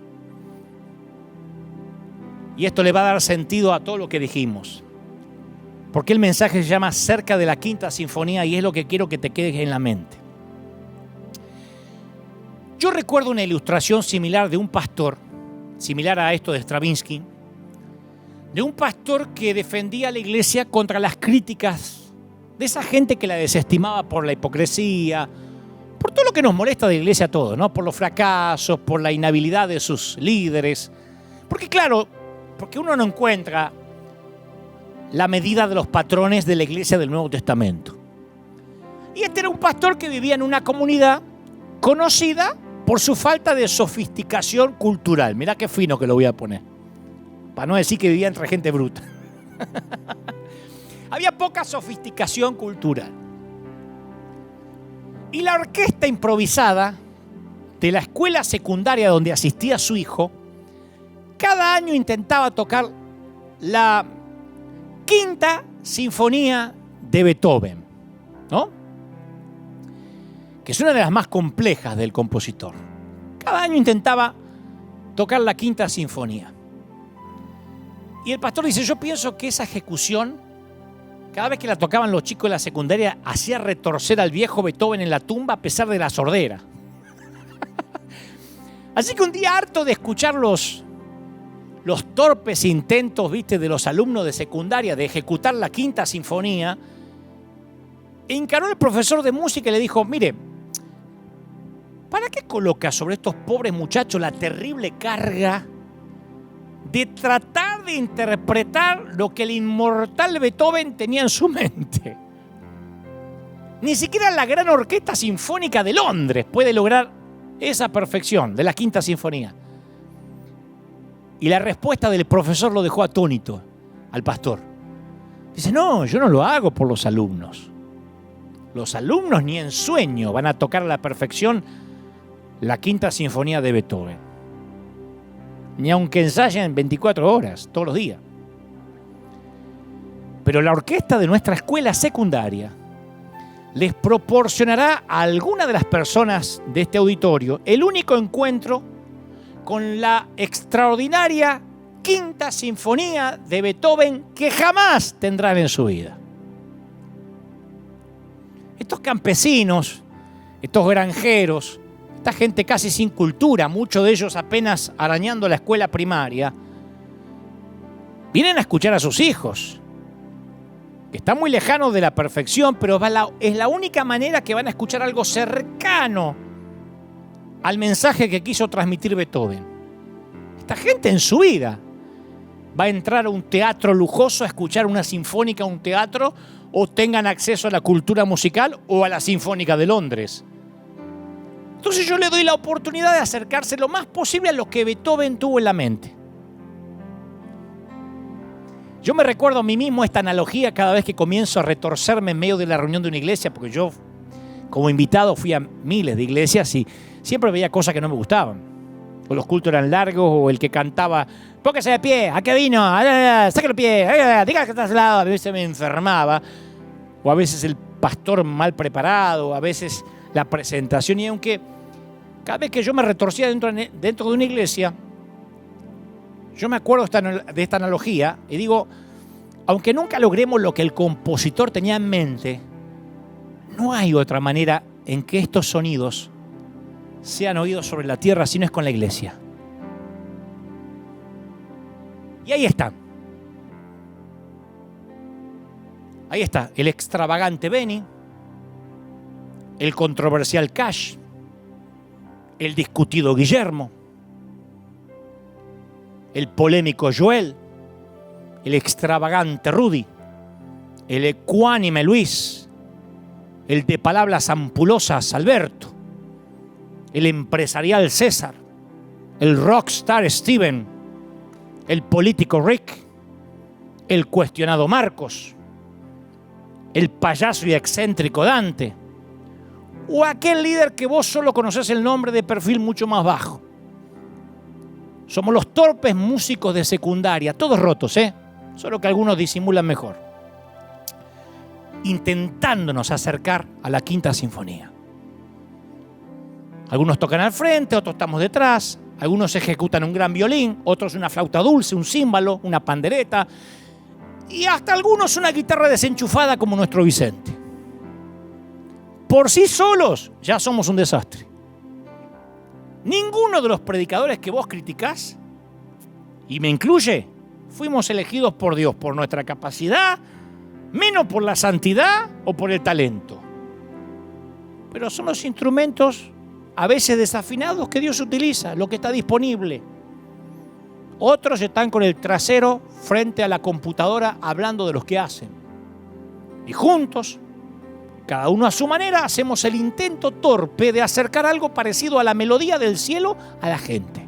Y esto le va a dar sentido a todo lo que dijimos. ¿Por qué el mensaje se llama Cerca de la Quinta Sinfonía? Y es lo que quiero que te quede en la mente. Yo recuerdo una ilustración similar de un pastor, similar a esto de Stravinsky, de un pastor que defendía a la iglesia contra las críticas de esa gente que la desestimaba por la hipocresía, por todo lo que nos molesta de la iglesia a todos, ¿no? Por los fracasos, por la inhabilidad de sus líderes. Porque claro, porque uno no encuentra la medida de los patrones de la iglesia del Nuevo Testamento. Y este era un pastor que vivía en una comunidad conocida por su falta de sofisticación cultural. Mirá qué fino que lo voy a poner, para no decir que vivía entre gente bruta. Había poca sofisticación cultural. Y la orquesta improvisada de la escuela secundaria donde asistía su hijo, cada año intentaba tocar la Quinta Sinfonía de Beethoven, ¿no? Que es una de las más complejas del compositor. Cada año intentaba tocar la Quinta Sinfonía. Y el pastor dice: yo pienso que esa ejecución, cada vez que la tocaban los chicos de la secundaria, hacía retorcer al viejo Beethoven en la tumba a pesar de la sordera. Así que un día, harto de escuchar los torpes intentos, ¿viste?, de los alumnos de secundaria de ejecutar la Quinta Sinfonía, encaró el profesor de música y le dijo: mire, ¿para qué coloca sobre estos pobres muchachos la terrible carga de tratar de interpretar lo que el inmortal Beethoven tenía en su mente? Ni siquiera la gran orquesta sinfónica de Londres puede lograr esa perfección de la Quinta Sinfonía. Y la respuesta del profesor lo dejó atónito al pastor. Dice: no, yo no lo hago por los alumnos. Los alumnos ni en sueño van a tocar a la perfección la Quinta Sinfonía de Beethoven. Ni aunque ensayen 24 horas, todos los días. Pero la orquesta de nuestra escuela secundaria les proporcionará a alguna de las personas de este auditorio el único encuentro con la extraordinaria Quinta Sinfonía de Beethoven que jamás tendrán en su vida. Estos campesinos, estos granjeros, esta gente casi sin cultura, muchos de ellos apenas arañando la escuela primaria, vienen a escuchar a sus hijos, que están muy lejanos de la perfección, pero es la única manera que van a escuchar algo cercano al mensaje que quiso transmitir Beethoven. Esta gente en su vida va a entrar a un teatro lujoso a escuchar una sinfónica, un teatro, o tengan acceso a la cultura musical o a la Sinfónica de Londres. Entonces yo le doy la oportunidad de acercarse lo más posible a lo que Beethoven tuvo en la mente. Yo me recuerdo a mí mismo esta analogía cada vez que comienzo a retorcerme en medio de la reunión de una iglesia, porque yo como invitado fui a miles de iglesias y siempre veía cosas que no me gustaban. O los cultos eran largos, o el que cantaba, póngase de pie, ¿a qué vino? Saque el pie, diga que estás al lado. A veces me enfermaba, o a veces el pastor mal preparado, a veces la presentación. Y aunque cada vez que yo me retorcía dentro de una iglesia, yo me acuerdo de esta analogía y digo, aunque nunca logremos lo que el compositor tenía en mente, no hay otra manera en que estos sonidos sean oídos sobre la tierra si no es con la iglesia. Y ahí está. Ahí está el extravagante Benny, el controversial Cash, el discutido Guillermo, el polémico Joel, el extravagante Rudy, el ecuánime Luis, el de palabras ampulosas Alberto, el empresarial César, el rockstar Steven, el político Rick, el cuestionado Marcos, el payaso y excéntrico Dante, o aquel líder que vos solo conocés el nombre de perfil mucho más bajo. Somos los torpes músicos de secundaria, todos rotos, solo que algunos disimulan mejor, intentándonos acercar a la Quinta Sinfonía. Algunos tocan al frente, otros estamos detrás, algunos ejecutan un gran violín, otros una flauta dulce, un címbalo, una pandereta y hasta algunos una guitarra desenchufada como nuestro Vicente. Por sí solos ya somos un desastre. Ninguno de los predicadores que vos criticás, y me incluye, fuimos elegidos por Dios por nuestra capacidad, menos por la santidad o por el talento. Pero son los instrumentos a veces desafinados que Dios utiliza, lo que está disponible. Otros están con el trasero frente a la computadora hablando de los que hacen. Y juntos, cada uno a su manera, hacemos el intento torpe de acercar algo parecido a la melodía del cielo a la gente.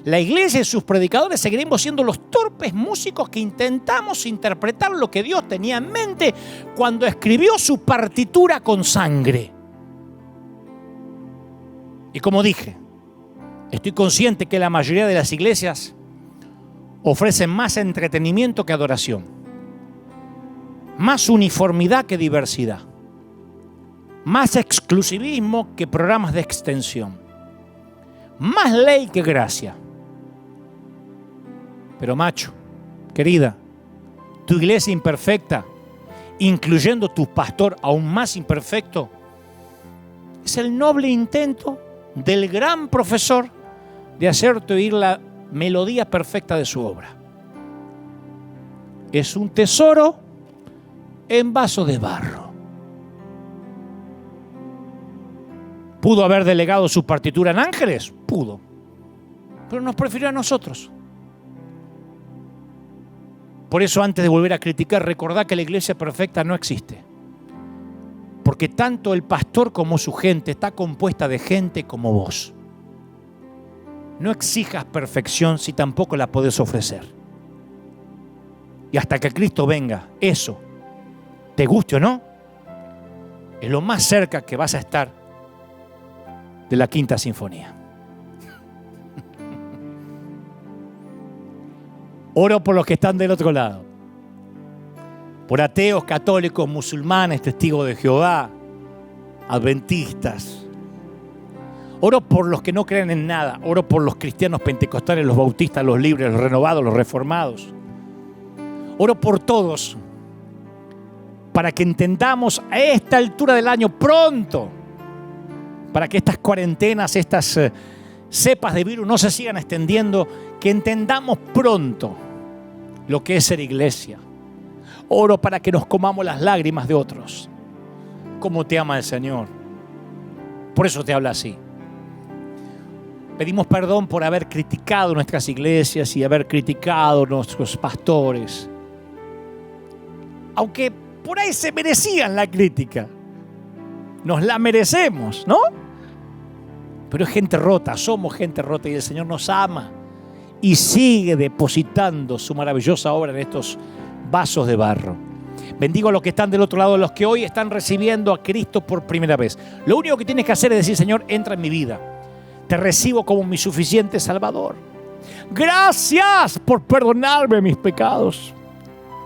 La iglesia y sus predicadores seguiremos siendo los torpes músicos que intentamos interpretar lo que Dios tenía en mente cuando escribió su partitura con sangre. Y como dije, estoy consciente que la mayoría de las iglesias ofrecen más entretenimiento que adoración, más uniformidad que diversidad, más exclusivismo que programas de extensión, más ley que gracia. Pero macho, querida, tu iglesia imperfecta, incluyendo tu pastor aún más imperfecto, es el noble intento del gran profesor de hacerte oír la melodía perfecta de su obra. Es un tesoro en vaso de barro. ¿Pudo haber delegado su partitura en ángeles? Pudo. Pero nos prefirió a nosotros. Por eso, antes de volver a criticar, recordá que la iglesia perfecta no existe. Porque tanto el pastor como su gente está compuesta de gente como vos. No exijas perfección si tampoco la podés ofrecer. Y hasta que Cristo venga, eso, te guste o no, es lo más cerca que vas a estar de la Quinta Sinfonía. Oro por los que están del otro lado. Por ateos, católicos, musulmanes, testigos de Jehová, adventistas. Oro por los que no creen en nada. Oro por los cristianos pentecostales, los bautistas, los libres, los renovados, los reformados. Oro por todos, para que entendamos a esta altura del año pronto, para que estas cuarentenas, estas cepas de virus no se sigan extendiendo, que entendamos pronto lo que es ser iglesia. Oro para que nos comamos las lágrimas de otros. Cómo te ama el Señor. Por eso te habla así. Pedimos perdón por haber criticado nuestras iglesias y haber criticado nuestros pastores. Aunque por ahí se merecían la crítica. nos la merecemos, ¿no? Pero es gente rota, somos gente rota y el Señor nos ama y sigue depositando su maravillosa obra en estos vasos de barro. Bendigo a los que están del otro lado, a los que hoy están recibiendo a Cristo por primera vez. Lo único que tienes que hacer es decir: Señor, entra en mi vida. Te recibo como mi suficiente Salvador. Gracias por perdonarme mis pecados.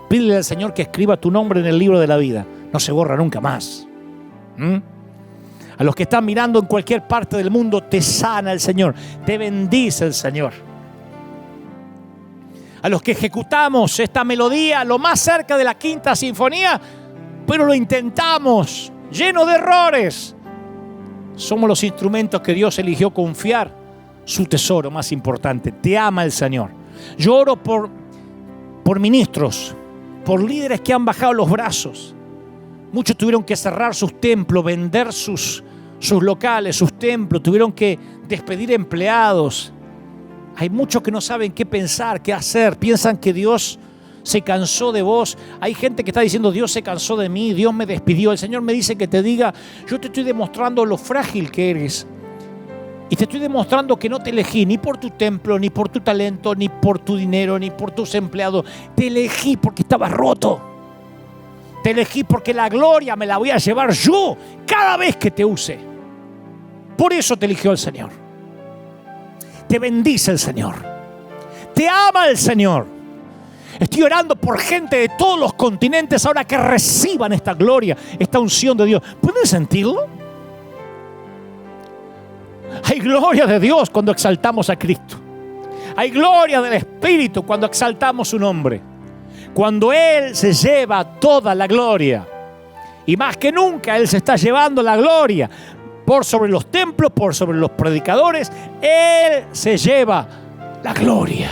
Pídele al Señor que escriba tu nombre en el libro de la vida. No se borra nunca más. A los que están mirando en cualquier parte del mundo, te sana el Señor, te bendice el Señor. A los que ejecutamos esta melodía lo más cerca de la quinta sinfonía, pero lo intentamos lleno de errores, somos los instrumentos que Dios eligió confiar su tesoro más importante. Te ama el Señor. Yo oro por ministros, por líderes que han bajado los brazos. Muchos tuvieron que cerrar sus templos, vender sus locales, sus templos, tuvieron que despedir empleados. Hay muchos que no saben qué pensar, qué hacer, piensan que Dios se cansó de vos. Hay gente que está diciendo: Dios se cansó de mí, Dios me despidió. El Señor me dice que te diga: yo te estoy demostrando lo frágil que eres. Y te estoy demostrando que no te elegí ni por tu templo, ni por tu talento, ni por tu dinero, ni por tus empleados. Te elegí porque estabas roto. Te elegí porque la gloria me la voy a llevar yo cada vez que te use. Por eso te eligió el Señor. Te bendice el Señor. Te ama el Señor. Estoy orando por gente de todos los continentes ahora que reciban esta gloria, esta unción de Dios. ¿Pueden sentirlo? Hay gloria de Dios cuando exaltamos a Cristo. Hay gloria del Espíritu cuando exaltamos su nombre. Cuando Él se lleva toda la gloria. Y más que nunca Él se está llevando la gloria. Por sobre los templos, por sobre los predicadores, Él se lleva la gloria.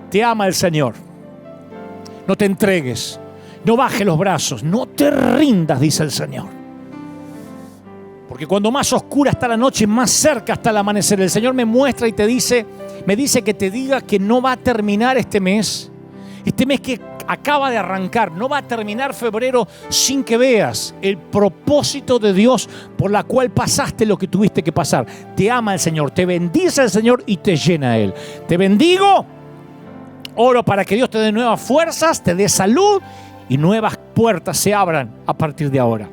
Te ama el Señor. No te entregues. No bajes los brazos. No te rindas, dice el Señor. Porque cuando más oscura está la noche, más cerca está el amanecer. El Señor me muestra y me dice que te diga que no va a terminar este mes. Este mes que acaba de arrancar, no va a terminar febrero sin que veas el propósito de Dios por la cual pasaste lo que tuviste que pasar. Te ama el Señor, te bendice el Señor y te llena Él. Te bendigo, oro para que Dios te dé nuevas fuerzas, te dé salud y nuevas puertas se abran a partir de ahora.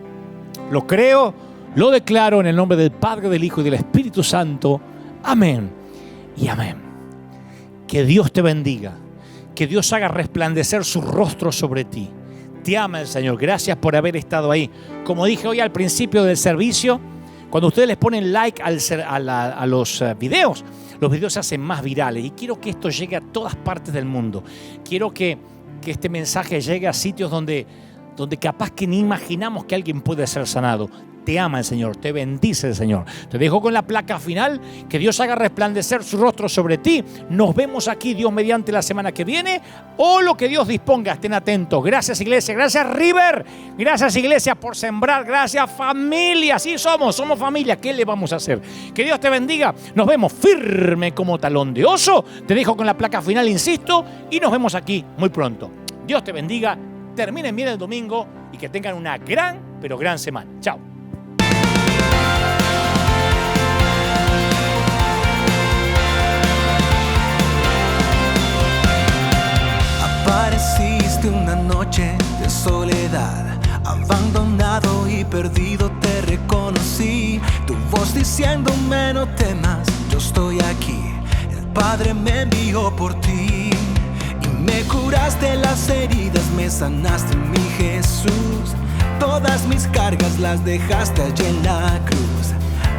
Lo creo, lo declaro en el nombre del Padre, del Hijo y del Espíritu Santo. Amén y amén. Que Dios te bendiga. Que Dios haga resplandecer su rostro sobre ti. Te ama el Señor. Gracias por haber estado ahí. Como dije hoy al principio del servicio, cuando ustedes les ponen like a los videos, los videos se hacen más virales. Y quiero que esto llegue a todas partes del mundo. Quiero que este mensaje llegue a sitios donde capaz que ni imaginamos que alguien puede ser sanado. Te ama el Señor, te bendice el Señor. Te dejo con la placa final. Que Dios haga resplandecer su rostro sobre ti. Nos vemos aquí, Dios mediante, la semana que viene o lo que Dios disponga. Estén atentos. Gracias, iglesia. Gracias, River. Gracias, iglesia, por sembrar. Gracias, familia. Sí somos familia. ¿Qué le vamos a hacer? Que Dios te bendiga. Nos vemos firme como talón de oso. Te dejo con la placa final, insisto, y nos vemos aquí muy pronto. Dios te bendiga. Terminen bien el domingo y que tengan una gran, pero gran semana. Chao. Apareciste una noche de soledad, abandonado y perdido te reconocí. Tu voz diciéndome no temas, yo estoy aquí. El Padre me envió por ti y me curaste las heridas, me sanaste mi Jesús. Todas mis cargas las dejaste allí en la cruz.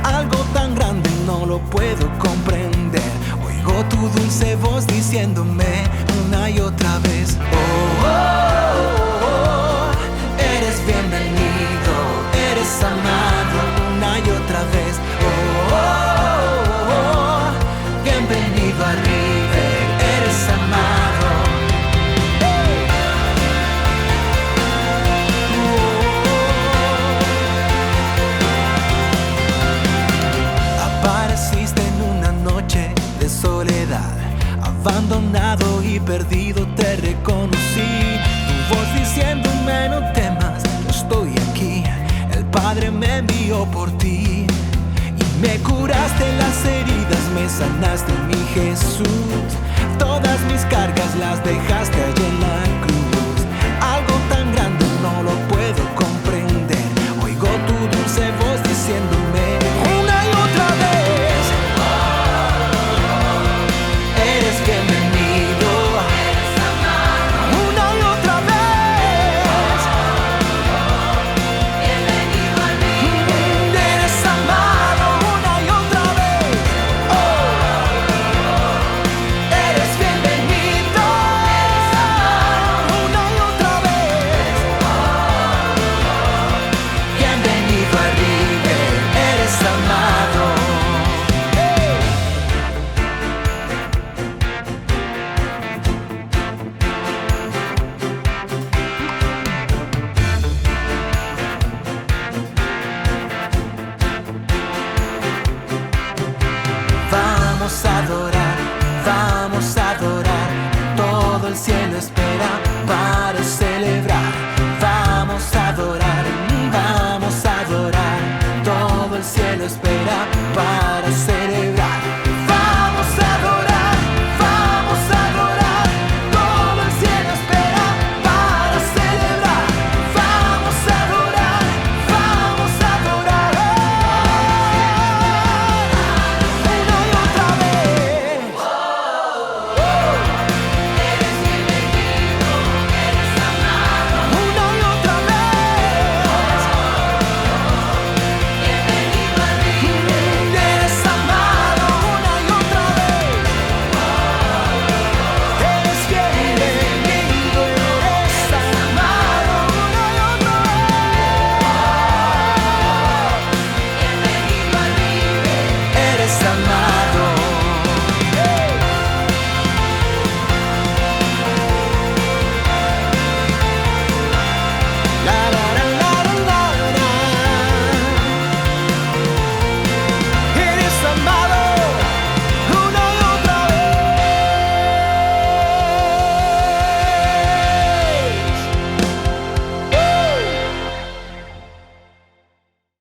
Algo tan grande no lo puedo comprender. Oigo tu dulce voz diciéndome una y otra vez: oh, oh, oh, oh, eres bienvenido, eres amado una y otra vez. Oh, oh, oh, oh, bienvenido a River, eres amado. Apareciste en una noche de soledad, abandonado y perdido te reconocí. Tu voz diciéndome no temas, yo estoy aquí. El Padre me envió por ti. Y me curaste las heridas, me sanaste, mi Jesús. Todas mis cargas las dejaste allí en la cruz. Algo tan grande no lo puedo comprender. Oigo tu dulce voz diciéndome una y otra vez: eres bienvenido. Una y otra vez. Bienvenido a mí. Eres amado una y otra vez. Eres bienvenido. Una y otra vez. Bienvenido a River. Eres amado. Vamos a adorar, todo el cielo espera.